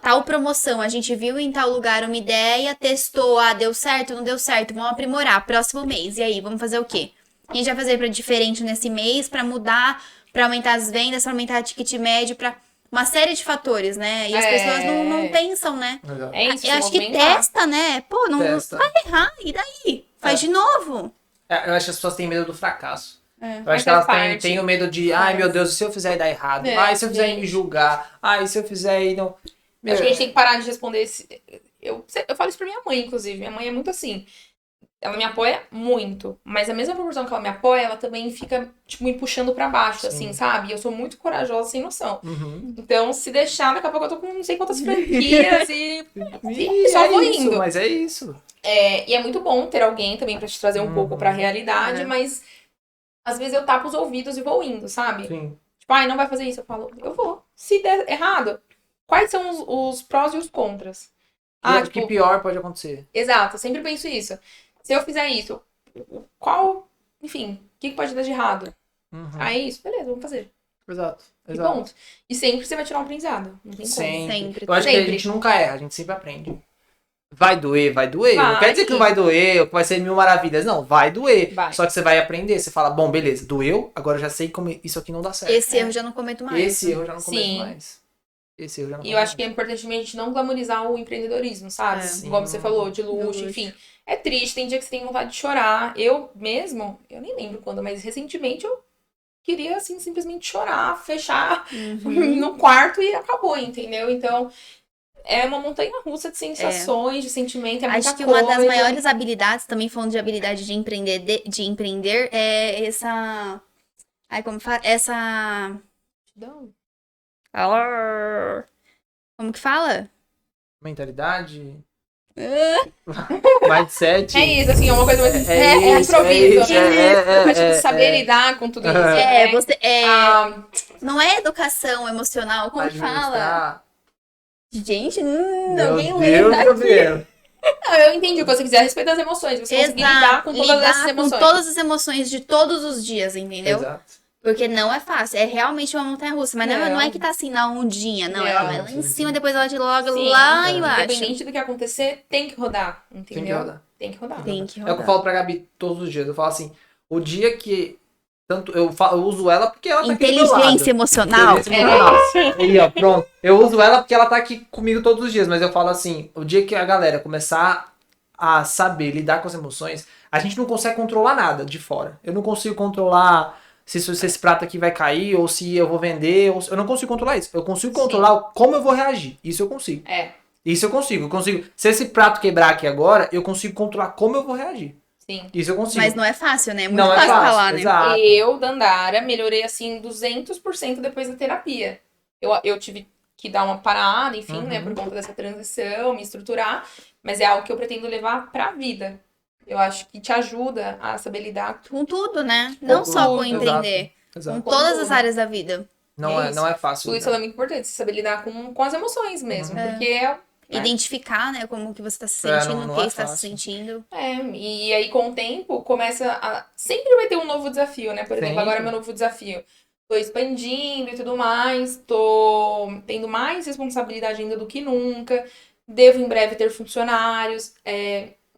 tal promoção, a gente viu em tal lugar uma ideia, testou, deu certo, não deu certo, vamos aprimorar, próximo mês. E aí, vamos fazer o quê? A gente vai fazer pra diferente nesse mês, pra mudar, pra aumentar as vendas, pra aumentar o ticket médio, pra uma série de fatores, né? E as pessoas não pensam, né? É isso, Eu acho que testa, né? Pô, não vai errar, e daí? Faz de novo. Eu acho que as pessoas têm medo do fracasso. Eu Mas acho que elas faz têm o medo de, ai meu Deus, e se eu fizer e dar errado? Ai, se eu fizer e me julgar? Ai, se eu fizer e não. Acho que a gente tem que parar de responder esse. Eu falo isso pra minha mãe, inclusive. Minha mãe é muito assim. Ela me apoia muito. Mas a mesma proporção que ela me apoia, ela também fica, tipo, me puxando pra baixo, assim, sabe? E eu sou muito corajosa, sem noção. Então, se deixar, daqui a pouco eu tô com não sei quantas franquias e só vou indo. Mas é isso. E é muito bom ter alguém também pra te trazer um pouco pra realidade, mas às vezes eu tapo os ouvidos e vou indo, sabe? Sim. Tipo, não vai fazer isso. Eu falo, eu vou. Se der errado, quais são os prós e os contras? O que pior pode acontecer. Exato, eu sempre penso isso. Se eu fizer isso, enfim, o que pode dar de errado? Aí isso, beleza, vamos fazer. Exato. E ponto. E sempre você vai tirar um aprendizado. Não tem como. Sempre. Eu acho que a gente nunca erra, a gente sempre aprende. Vai doer. Não quer dizer que não vai doer, ou que vai ser mil maravilhas. Não, vai doer. Só que você vai aprender. Você fala, bom, beleza, doeu, agora eu já sei como isso aqui não dá certo. Esse erro eu já não cometo mais. Esse erro eu já não cometo mais. E eu acho que é importante a gente não glamorizar o empreendedorismo, sabe? Igual você falou, de luxo, enfim. É triste, tem dia que você tem vontade de chorar. Eu mesmo, eu nem lembro quando, mas recentemente eu queria, assim, simplesmente chorar, fechar no quarto e acabou, entendeu? Então, É uma montanha-russa de sensações, de sentimento, é muita Acho que coisa. uma das maiores habilidades, também falando de habilidade de empreender, é essa. Ai, como fala? Essa. Como que fala? Mentalidade, Ah, mindset. É isso, assim, é uma coisa mais... É isso, improviso, é né? isso, Tipo, saber lidar com tudo isso, né? você. Ah, Não é educação emocional, como que fala? Administrar. Gente, Meu alguém Deus, lembra? Gabriel. não, eu entendi o que você quiser, respeito as emoções, você conseguir lidar com todas essas lidar com emoções. todas as emoções de todos os dias, entendeu? Exato. Porque não é fácil, é realmente uma montanha-russa, mas não é que tá assim na ondinha, não, ela vai lá em Sim, cima, sim. depois ela te logo Sim, lá embaixo. independente do que acontecer, tem que rodar, entendeu? Tem que rodar. Tem que rodar. Tem que É o que eu rodar. falo pra Gabi todos os dias. Eu falo assim, o dia que... Tanto eu uso ela porque ela tá aqui do meu lado. Inteligência emocional. Inteligência emocional. Aí, ó, pronto. Eu uso ela porque ela tá aqui comigo todos os dias, mas eu falo assim, o dia que a galera começar a saber lidar com as emoções, a gente não consegue controlar nada de fora. Eu não consigo controlar se esse prato aqui vai cair, ou se eu vou vender, eu não consigo controlar isso. Eu consigo controlar como eu vou reagir. Isso eu consigo. Isso eu consigo. Se esse prato quebrar aqui agora, eu consigo controlar como eu vou reagir. Sim. Isso eu consigo. Mas não é fácil, né? É muito Não fácil é fácil, falar, né? exato. Eu, Dandara, melhorei assim 200% depois da terapia. Eu tive que dar uma parada, enfim, né, por conta dessa transição, me estruturar, mas é algo que eu pretendo levar pra vida. Eu acho que te ajuda a saber lidar Com tudo, né? Não tudo, só com exato. empreender, Exato. com todas tudo. as áreas da vida. Não é fácil. Tudo isso é muito importante, você saber lidar com as emoções mesmo, porque né? Identificar, né, como que você tá se É, sentindo, não o que é está se fácil. sentindo. E aí com o tempo começa a... Sempre vai ter um novo desafio, né? Por exemplo, Sempre. agora é meu novo desafio. Tô expandindo e tudo mais, tô tendo mais responsabilidade ainda do que nunca, devo em breve ter funcionários,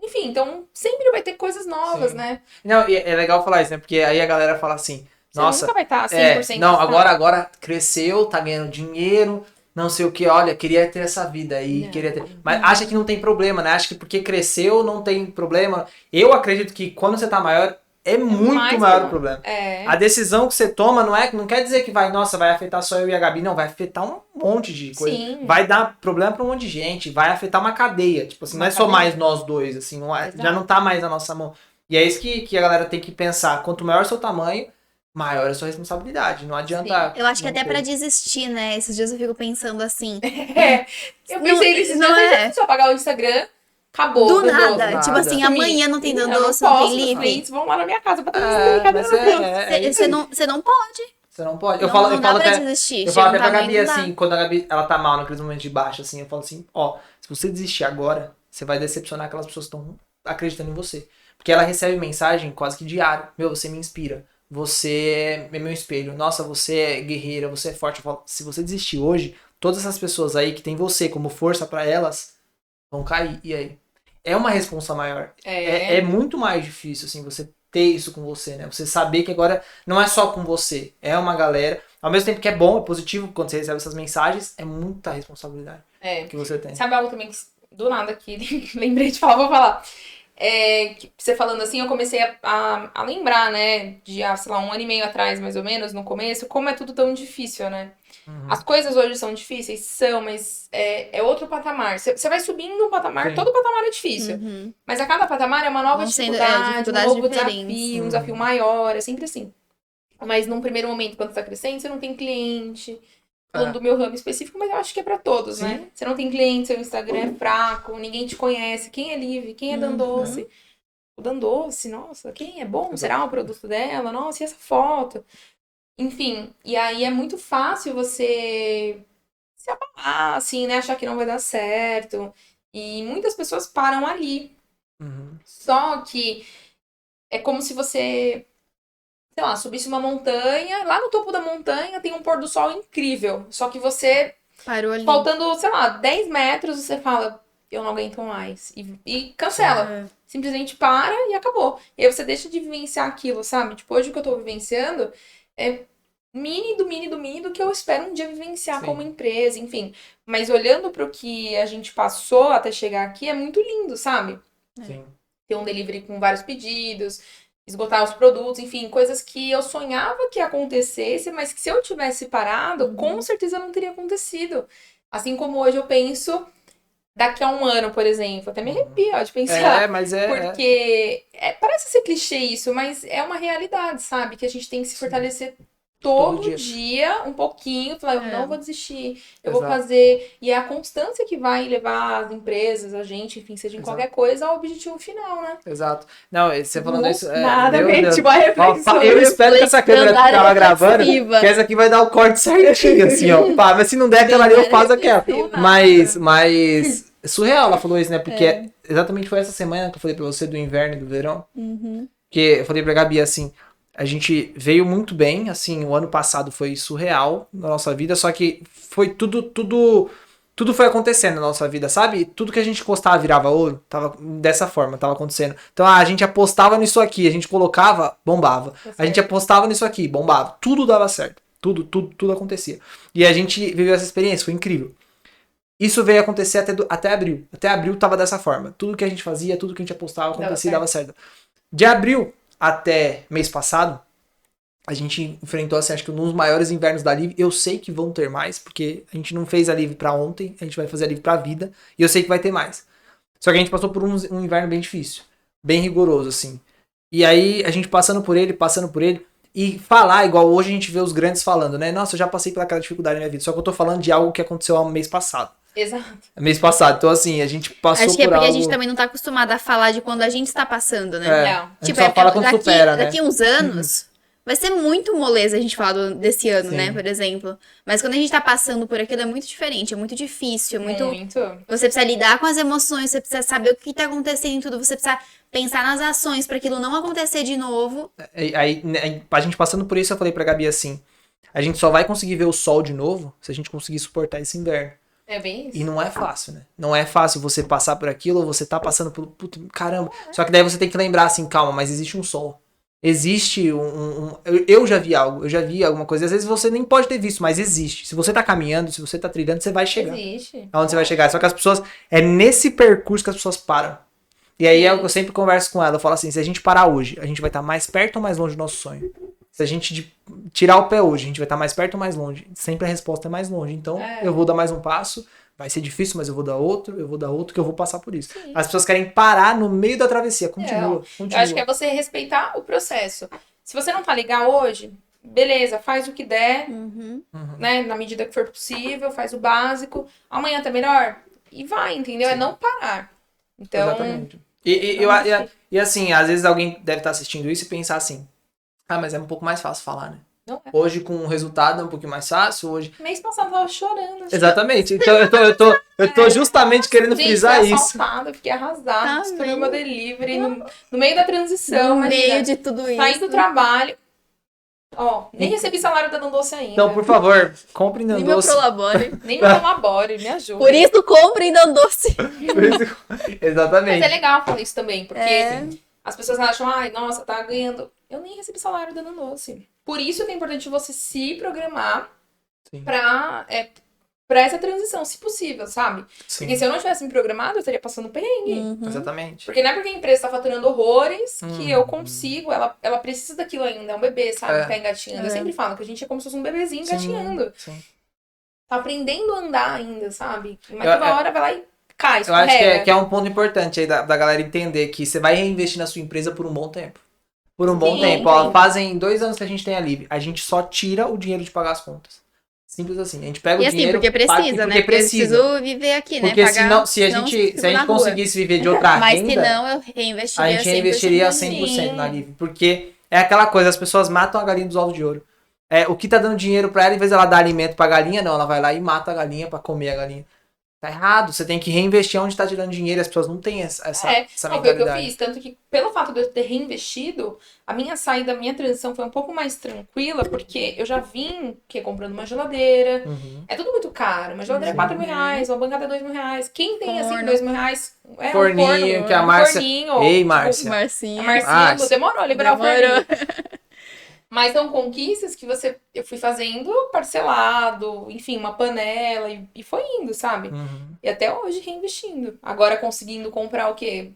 enfim, então sempre vai ter coisas novas, Sim. né? Não, e é legal falar isso, né? Porque aí a galera fala assim, Você nossa, nunca vai estar 100% não, estável. agora cresceu, tá ganhando dinheiro, não sei o que, olha, queria ter essa vida aí, Não. queria ter... Mas acha que não tem problema, né? Acha que porque cresceu não tem problema. Eu acredito que quando você tá maior, é muito mais maior o problema. problema. A decisão que você toma não quer dizer que vai afetar só eu e a Gabi, não, vai afetar um monte de coisa. Sim. Vai dar problema pra um monte de gente, vai afetar uma cadeia. Tipo assim, Uma não é só cadeia. mais nós dois, assim, já não tá mais na nossa mão. E é isso que a galera tem que pensar. Quanto maior o seu tamanho, maior a sua responsabilidade. Não adianta. Eu acho que não até ter. pra desistir, né? Esses dias eu fico pensando assim. Eu pensei nisso, não é. se eu apagar o Instagram, acabou. Do deu nada. doce. Tipo assim, Sumi. amanhã não tem Eu doce, não não tem posso, meus livre. clientes vão lá na minha casa pra ter Mas é isso. Você não pode. Você não pode. Eu Não, falo, não eu dá falo pra até. desistir. Eu Chega falo um até pra tamanho, Gabi não dá. assim, quando a Gabi ela tá mal naqueles momentos de baixo, assim, eu falo assim, ó, se você desistir agora, você vai decepcionar aquelas pessoas que estão acreditando em você. Porque ela recebe mensagem quase que diário. Meu, você me inspira. Você é meu espelho. Nossa, você é guerreira, você é forte. Eu falo, se você desistir hoje, todas essas pessoas aí que tem você como força pra elas vão cair. E aí? É uma responsa maior. É muito mais difícil, assim, você ter isso com você, né? Você saber que agora não é só com você, é uma galera. Ao mesmo tempo que é bom, é positivo quando você recebe essas mensagens, é muita responsabilidade que você tem. Sabe algo também que do nada aqui, lembrei de falar, vou falar. Que você falando assim, eu comecei a lembrar, né, de, sei lá, 1 ano e meio atrás, mais ou menos, no começo, como é tudo tão difícil, né? As coisas hoje são difíceis, mas é outro patamar. Você vai subindo um patamar, Sim. todo patamar é difícil. Mas a cada patamar é uma nova Vão sendo, dificuldade, dificuldades um novo diferentes. desafio, um desafio maior, é sempre assim. Mas num primeiro momento, quando você tá crescendo, você não tem cliente. Falando do meu ramo específico, mas eu acho que é pra todos, Sim. né? Você não tem cliente, seu Instagram é fraco, ninguém te conhece. Quem é Liv? Quem é Dandoce? O Dandoce, nossa, quem é bom? Será o produto dela? Nossa, e essa foto? Enfim, e aí é muito fácil você se abalar, assim, né? Achar que não vai dar certo. E muitas pessoas param ali. Só que é como se você, sei lá, subisse uma montanha, lá no topo da montanha tem um pôr do sol incrível. Só que você, Parou ali. faltando, sei lá, 10 metros, você fala, eu não aguento mais. E cancela. Simplesmente para e acabou. E aí você deixa de vivenciar aquilo, sabe? Tipo, hoje o que eu tô vivenciando é mini do que eu espero um dia vivenciar Sim. como empresa, enfim. Mas olhando pro que a gente passou até chegar aqui, é muito lindo, sabe? Sim. Ter um delivery com vários pedidos, esgotar os produtos, enfim, coisas que eu sonhava que acontecesse, mas que se eu tivesse parado, com certeza não teria acontecido. Assim como hoje eu penso daqui a um ano, por exemplo. Até me arrepio, ó, de pensar. Mas Porque parece ser clichê isso, mas é uma realidade, sabe? Que a gente tem que se fortalecer todo dia, um pouquinho. Falar, eu não vou desistir, eu vou fazer. E é a constância que vai levar as empresas, a gente, enfim, seja em qualquer coisa, ao objetivo final, né? Exato. Não, você falando isso... Nada, Deus. tipo, a reflexão. Eu espero que essa câmera que tava gravando, que essa aqui vai dar o corte certinho, assim, ó. Pá, mas se não der aquela ali, eu faço aquela. Mas... Surreal, ela falou isso, né? Porque exatamente foi essa semana que eu falei pra você do inverno e do verão. Que eu falei pra Gabi, assim, a gente veio muito bem, assim, o ano passado foi surreal na nossa vida, só que foi tudo foi acontecendo na nossa vida, sabe? Tudo que a gente postava virava ouro, tava dessa forma, tava acontecendo. Então, a gente apostava nisso aqui, a gente colocava, bombava. A gente apostava nisso aqui, bombava. Tudo dava certo. Tudo acontecia. E a gente viveu essa experiência, foi incrível. Isso veio acontecer até abril. Até abril tava dessa forma. Tudo que a gente fazia, tudo que a gente apostava, acontecia e dava certo. De abril até mês passado, a gente enfrentou, assim, acho que um dos maiores invernos da Live. Eu sei que vão ter mais, porque a gente não fez a Live pra ontem, a gente vai fazer a Live pra vida, e eu sei que vai ter mais. Só que a gente passou por um inverno bem difícil, bem rigoroso, assim. E aí, a gente passando por ele, e falar, igual hoje a gente vê os grandes falando, né? Nossa, eu já passei pelaquela dificuldade na minha vida, só que eu tô falando de algo que aconteceu há um mês passado. Exato. Mês passado. Então, assim, a gente passou por Acho que é porque algo... a gente também não tá acostumado a falar de quando a gente está passando, né? A gente só fala quando supera, né? Daqui uns anos, vai ser muito moleza a gente falar desse ano, Sim. né? Por exemplo. Mas quando a gente tá passando por aquilo é muito diferente, é muito difícil, é muito... Muito. Você precisa lidar com as emoções, você precisa saber o que tá acontecendo em tudo, você precisa pensar nas ações pra aquilo não acontecer de novo. Aí, a gente passando por isso, eu falei pra Gabi assim, a gente só vai conseguir ver o sol de novo se a gente conseguir suportar esse inverno. É bem isso. E não é fácil, né? Não é fácil você passar por aquilo ou você tá passando por... Puta, caramba. Só que daí você tem que lembrar assim, calma, mas existe um sol. Existe eu já vi algo, eu já vi alguma coisa. Às vezes você nem pode ter visto, mas existe. Se você tá caminhando, se você tá trilhando, você vai chegar. Existe. Aonde você vai chegar. Só que as pessoas... É nesse percurso que as pessoas param. E aí eu sempre converso com ela. Eu falo assim, se a gente parar hoje, a gente vai estar mais perto ou mais longe do nosso sonho? Se a gente tirar o pé hoje, a gente vai estar mais perto ou mais longe? Sempre a resposta é mais longe. Então, eu vou dar mais um passo. Vai ser difícil, mas eu vou dar outro, que eu vou passar por isso. Sim. As pessoas querem parar no meio da travessia. Continua. Eu acho que é você respeitar o processo. Se você não tá legal hoje, beleza, faz o que der, né? Na medida que for possível, faz o básico. Amanhã tá melhor? E vai, entendeu? Sim. É não parar. Então... Exatamente. E assim, às vezes alguém deve estar assistindo isso e pensar assim, mas é um pouco mais fácil falar, né? Não é. Hoje com o resultado é um pouquinho mais fácil, hoje... Mês passado eu tava chorando. Exatamente. Então eu tô justamente querendo frisar fui isso. assaltada, fiquei arrasada, Amém. destruí meu delivery no meio da transição. No imagina, meio de tudo isso. saí do trabalho. Ó, nem recebi salário da Doce ainda. Então, por favor, compre Nem Nan meu Doce. prolabore. Nem meu colabore, me ajuda. Por isso, compre Nan Doce. Mas Exatamente. é legal falar isso também, porque É. as pessoas acham, ai, nossa, tá ganhando. Eu nem recebi salário da Doce. Por isso que é importante você se programar Sim. pra essa transição, se possível, sabe? Sim. Porque se eu não tivesse me programado, eu estaria passando perrengue. Exatamente. Porque não é porque a empresa tá faturando horrores que eu consigo, ela precisa daquilo ainda, é um bebê, sabe? Tá engatinhando. Eu sempre falo que a gente é como se fosse um bebezinho engatinhando. Sim. Tá aprendendo a andar ainda, sabe? Mas toda hora vai lá e cai, Eu acho escorrega. que é um ponto importante aí da galera entender que você vai reinvestir na sua empresa por um bom tempo. Por um bom Sim, tempo. Ó, sim. fazem 2 anos que a gente tem a Live. A gente só tira o dinheiro de pagar as contas. Simples assim. A gente pega E o assim, dinheiro... porque precisa, paga, né? porque Porque eu precisa. preciso viver aqui, né? Porque Pagar, se a senão gente fico na rua. conseguisse viver de outra Mas renda... se não, eu reinvestiria a gente reinvestiria 100% na Live. Porque é aquela coisa, as pessoas matam a galinha dos ovos de ouro. O que tá dando dinheiro pra ela, em vez de ela dar alimento pra galinha, não, ela vai lá e mata a galinha pra comer a galinha. Tá errado, você tem que reinvestir onde tá tirando dinheiro, as pessoas não têm essa Não, foi o que eu mentalidade. fiz. Tanto que, pelo fato de eu ter reinvestido, a minha saída, a minha transição foi um pouco mais tranquila, porque eu já vim comprando uma geladeira. É tudo muito caro. Uma geladeira é 4 mil reais, uma bancada é 2 mil reais. Quem tem, assim, Forno. 2 mil reais? É Forninho, um forno, que a um Márcia... forninho. Ei, Tipo, Márcia. Marcinho. a Marcinha Márcia. demorou a liberar o Demorou. forninho. Mas são conquistas que eu fui fazendo parcelado, enfim, uma panela, e foi indo, sabe? E até hoje reinvestindo. Agora conseguindo comprar o quê?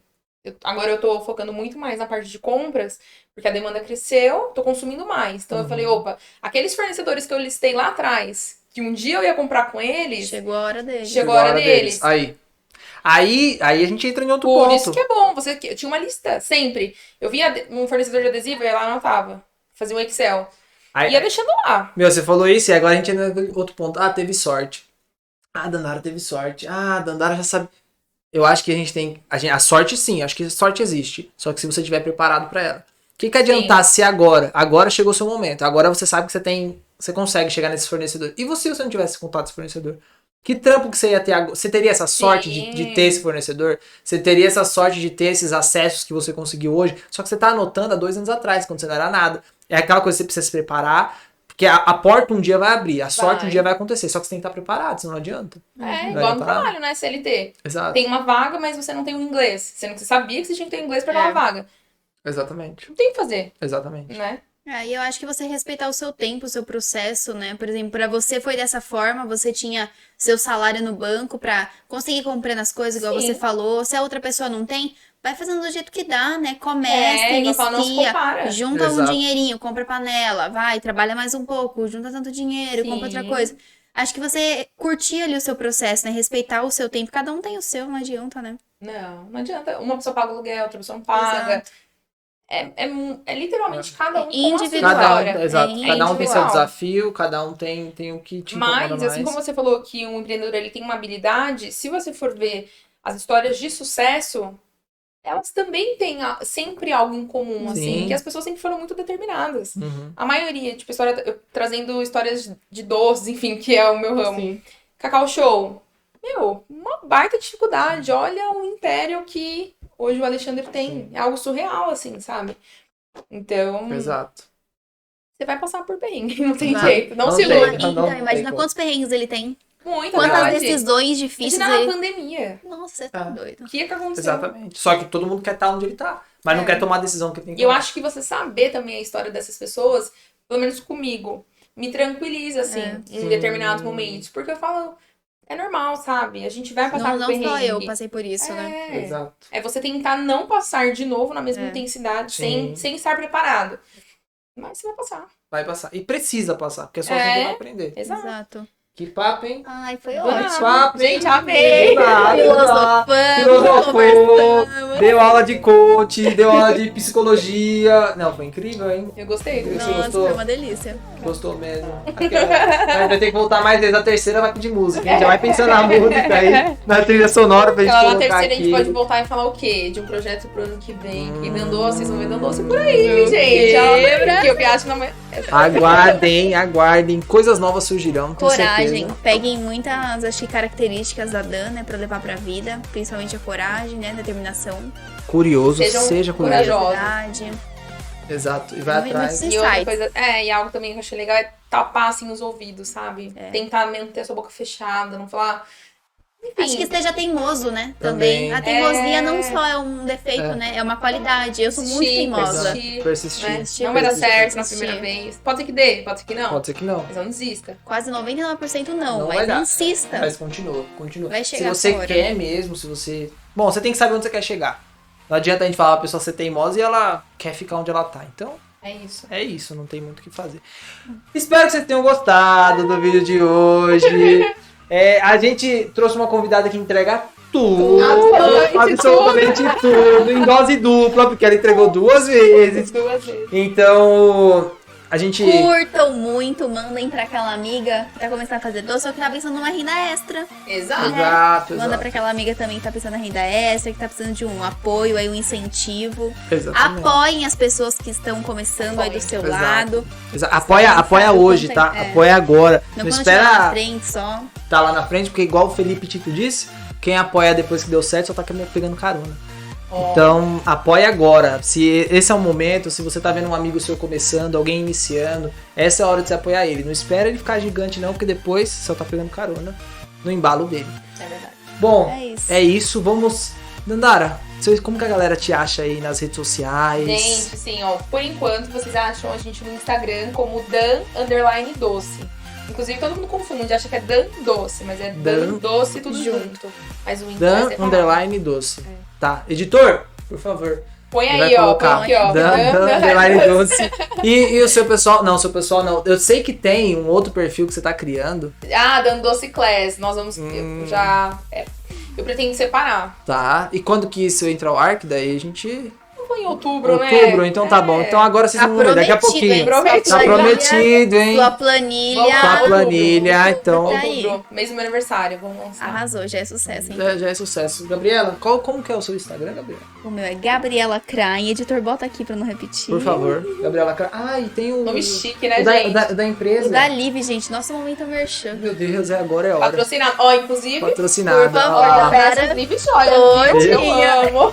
Agora eu tô focando muito mais na parte de compras, porque a demanda cresceu, tô consumindo mais. Então eu falei, opa, aqueles fornecedores que eu listei lá atrás, que um dia eu ia comprar com eles, Chegou a hora deles. Chegou a hora deles. Aí a gente entra em outro por ponto. isso que é bom. Eu tinha uma lista, sempre. Eu via um fornecedor de adesivo, eu ia lá e anotava. Fazia um Excel. Aí, Ia deixando lá. meu, você falou isso e agora a gente entra em outro ponto. Ah, teve sorte. Ah, a Dandara teve sorte. Ah, a Dandara já sabe. Eu acho que a gente tem. A sorte sim, acho que a sorte existe. Só que se você estiver preparado pra ela. O que adiantar se agora? Agora chegou o seu momento. Agora você sabe que você consegue chegar nesse fornecedor. E você, se você não tivesse contato com esse fornecedor? Que trampo que você ia ter agora? Você teria essa sorte de ter esse fornecedor? Você teria essa sorte de ter esses acessos que você conseguiu hoje? Só que você tá anotando há 2 anos atrás, quando você não era nada. É aquela coisa que você precisa se preparar. Porque a porta um dia vai abrir, a sorte um dia vai acontecer. Só que você tem que estar preparado, senão não adianta. Igual no trabalho, né? CLT. Exato. Tem uma vaga, mas você não tem o inglês. Sendo que você sabia que você tinha que ter inglês pra aquela vaga. Exatamente. Não tem o que fazer, Exatamente. né? E eu acho que você respeitar o seu tempo, o seu processo, né? Por exemplo, pra você foi dessa forma, você tinha seu salário no banco pra conseguir comprando as coisas, igual você falou. Se a outra pessoa não tem, vai fazendo do jeito que dá, né? Começa, inicia, junta um dinheirinho, compra panela, vai, trabalha mais um pouco, junta tanto dinheiro, compra outra coisa. Acho que você curtir ali o seu processo, né? Respeitar o seu tempo. Cada um tem o seu, não adianta, né? Não adianta. Uma pessoa paga o aluguel, outra pessoa não paga. Exato. É literalmente cada um individual. Cada um tem seu desafio, cada um tem o que te incomoda mais. Mas, assim como você falou que um empreendedor ele tem uma habilidade, se você for ver as histórias de sucesso, elas também têm sempre algo em comum, assim, que as pessoas sempre foram muito determinadas. A maioria, tipo, trazendo histórias de doces, enfim, que é o meu ramo. Sim. Cacau Show. Uma baita dificuldade. Olha o império que hoje o Alexandre tem. Sim. É algo surreal, assim, sabe? Então... Exato. Você vai passar por perrengue, não tem jeito. Não se ilude. Então, imagina quantos perrengues ele tem. Quantas decisões difíceis. Imagina na pandemia. Nossa, você tá doido. O que aconteceu? Exatamente. Só que todo mundo quer estar onde ele tá. Mas não quer tomar a decisão que tem que tomar. E eu acho que você saber também a história dessas pessoas, pelo menos comigo, me tranquiliza, assim, em determinados momentos. Porque eu falo... É normal, sabe? A gente vai passar por perrengue. Não só eu passei por isso, né? Exato. É você tentar não passar de novo na mesma intensidade, sem estar preparado. Mas você vai passar. Vai passar. E precisa passar, porque é só assim que vai aprender. Exato. Que papo, hein? Ai, foi ótimo. Papo, gente, amei. Filosofou, deu aula de coach, deu aula de psicologia. Não, foi incrível, hein? Eu gostei. Nossa, gostou? Foi uma delícia. Gostou mesmo. Vai ter que voltar mais vezes. A terceira vai pedir música, hein? Já vai pensando na música aí, na trilha sonora pra gente colocar na terceira aqui. A gente pode voltar e falar o quê? De um projeto pro ano que vem. Quem vem doce, vocês vão ver doce por aí, gente. Que eu viajo na manhã. Aguardem. Coisas novas surgirão. Coragem. Peguem muitas, acho que, características da Dan, né, pra levar pra vida. Principalmente a coragem, né, determinação. Curioso, seja curioso. Exato, e vai atrás. E outra coisa, e algo também que eu achei legal é tapar, assim, os ouvidos, sabe? Tentar manter a sua boca fechada, não falar... Enfim. Acho que seja teimoso, né? Também. A teimosia não só é um defeito, né? É uma qualidade. Eu sou muito teimosa. Persistir. Não vai dar certo na primeira vez. Pode ser que dê, pode ser que não. Pode ser que não. Mas não desista. Quase 99% não, mas insista. Mas continua. Vai chegar se você quer mesmo, se você... Bom, você tem que saber onde você quer chegar. Não adianta a gente falar pra pessoa ser teimosa e ela quer ficar onde ela tá. Então... É isso, não tem muito o que fazer. Espero que vocês tenham gostado do vídeo de hoje. A gente trouxe uma convidada que entrega tudo, absolutamente tudo, em dose dupla, porque ela entregou 2 vezes. Então, a gente... Curtam muito, mandem pra aquela amiga pra começar a fazer doce, ou que tá pensando numa renda extra. Exato. Manda pra aquela amiga também que tá pensando na renda extra, que tá precisando de um apoio, aí um incentivo. Exatamente. Apoiem as pessoas que estão começando aí do seu lado. Apoia hoje, tá? Apoia agora. Não espera na frente só. Tá lá na frente, porque igual o Felipe Tito disse, quem apoia depois que deu certo só tá pegando carona. Então, apoia agora. Se esse é o momento, se você tá vendo um amigo seu começando, alguém iniciando, essa é a hora de você apoiar ele. Não espera ele ficar gigante não, porque depois você só tá pegando carona no embalo dele. É verdade. Bom, é isso. Vamos... Dandara, como que a galera te acha aí nas redes sociais? Gente, assim, por enquanto vocês acham a gente no Instagram como Dan_Doce. Inclusive, todo mundo confunde, acha que é Dan Doce, mas é Dan Doce tudo junto. Mas o Dan_Doce. Tá. Editor, por favor. Põe Ele vai aí, ó. colocar Põe aqui, ó. Dan Doce. E o seu pessoal? Não, o seu pessoal não. Eu sei que tem um outro perfil que você tá criando. Ah, Dan Doce Class. Nós vamos. Eu pretendo separar. Tá. E quando que isso entra ao ar? Que daí a gente. Foi em outubro, né? Outubro, então tá bom. Então agora vocês vão ver daqui a pouquinho. hein? Tá prometido, hein? Sua planilha. Sua planilha, então. Tá aí. Outubro, mês do meu aniversário. Vamos lançar. Arrasou, já é sucesso, hein? Já é sucesso. Gabriela, como que é o seu Instagram, Gabriela? O meu é Gabriela Krain. Editor, bota aqui pra não repetir. Por favor. Gabriela. Ah, e tem o. Nome chique, né, o da, gente? da empresa. O da Live, gente. Nosso momento merchan. Meu Deus, agora é hora. Patrocinado. Ó, inclusive. Patrocinado. Por favor, Ah. Peças Live Joias. Oi, Eu tia. amo.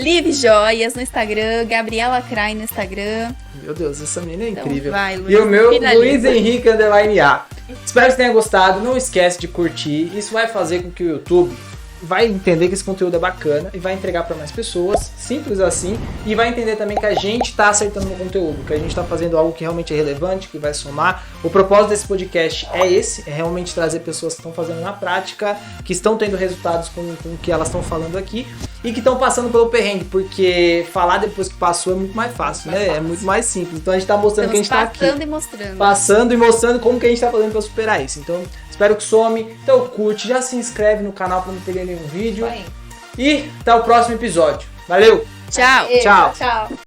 Live Joias no Instagram. Gabriela Krain no Instagram. Meu Deus, essa menina é Então incrível. vai, Luiz, E o meu, finaliza. Luiz Henrique _A. Espero que você tenha gostado. Não esquece de curtir. Isso vai fazer com que o YouTube vai entender que esse conteúdo é bacana e vai entregar para mais pessoas, simples assim, e vai entender também que a gente tá acertando no conteúdo, que a gente tá fazendo algo que realmente é relevante, que vai somar. O propósito desse podcast é esse, é realmente trazer pessoas que estão fazendo na prática, que estão tendo resultados com o que elas estão falando aqui e que estão passando pelo perrengue, porque falar depois que passou é muito mais fácil, né? É muito mais simples. Então a gente tá mostrando que a gente tá aqui. Passando e mostrando. Passando e mostrando como que a gente tá fazendo pra superar isso. Então, espero que some. Então, curte, já se inscreve no canal pra não perder nenhum vídeo. Vai. E até o próximo episódio. Valeu! Tchau. Beijo, Tchau. Tchau.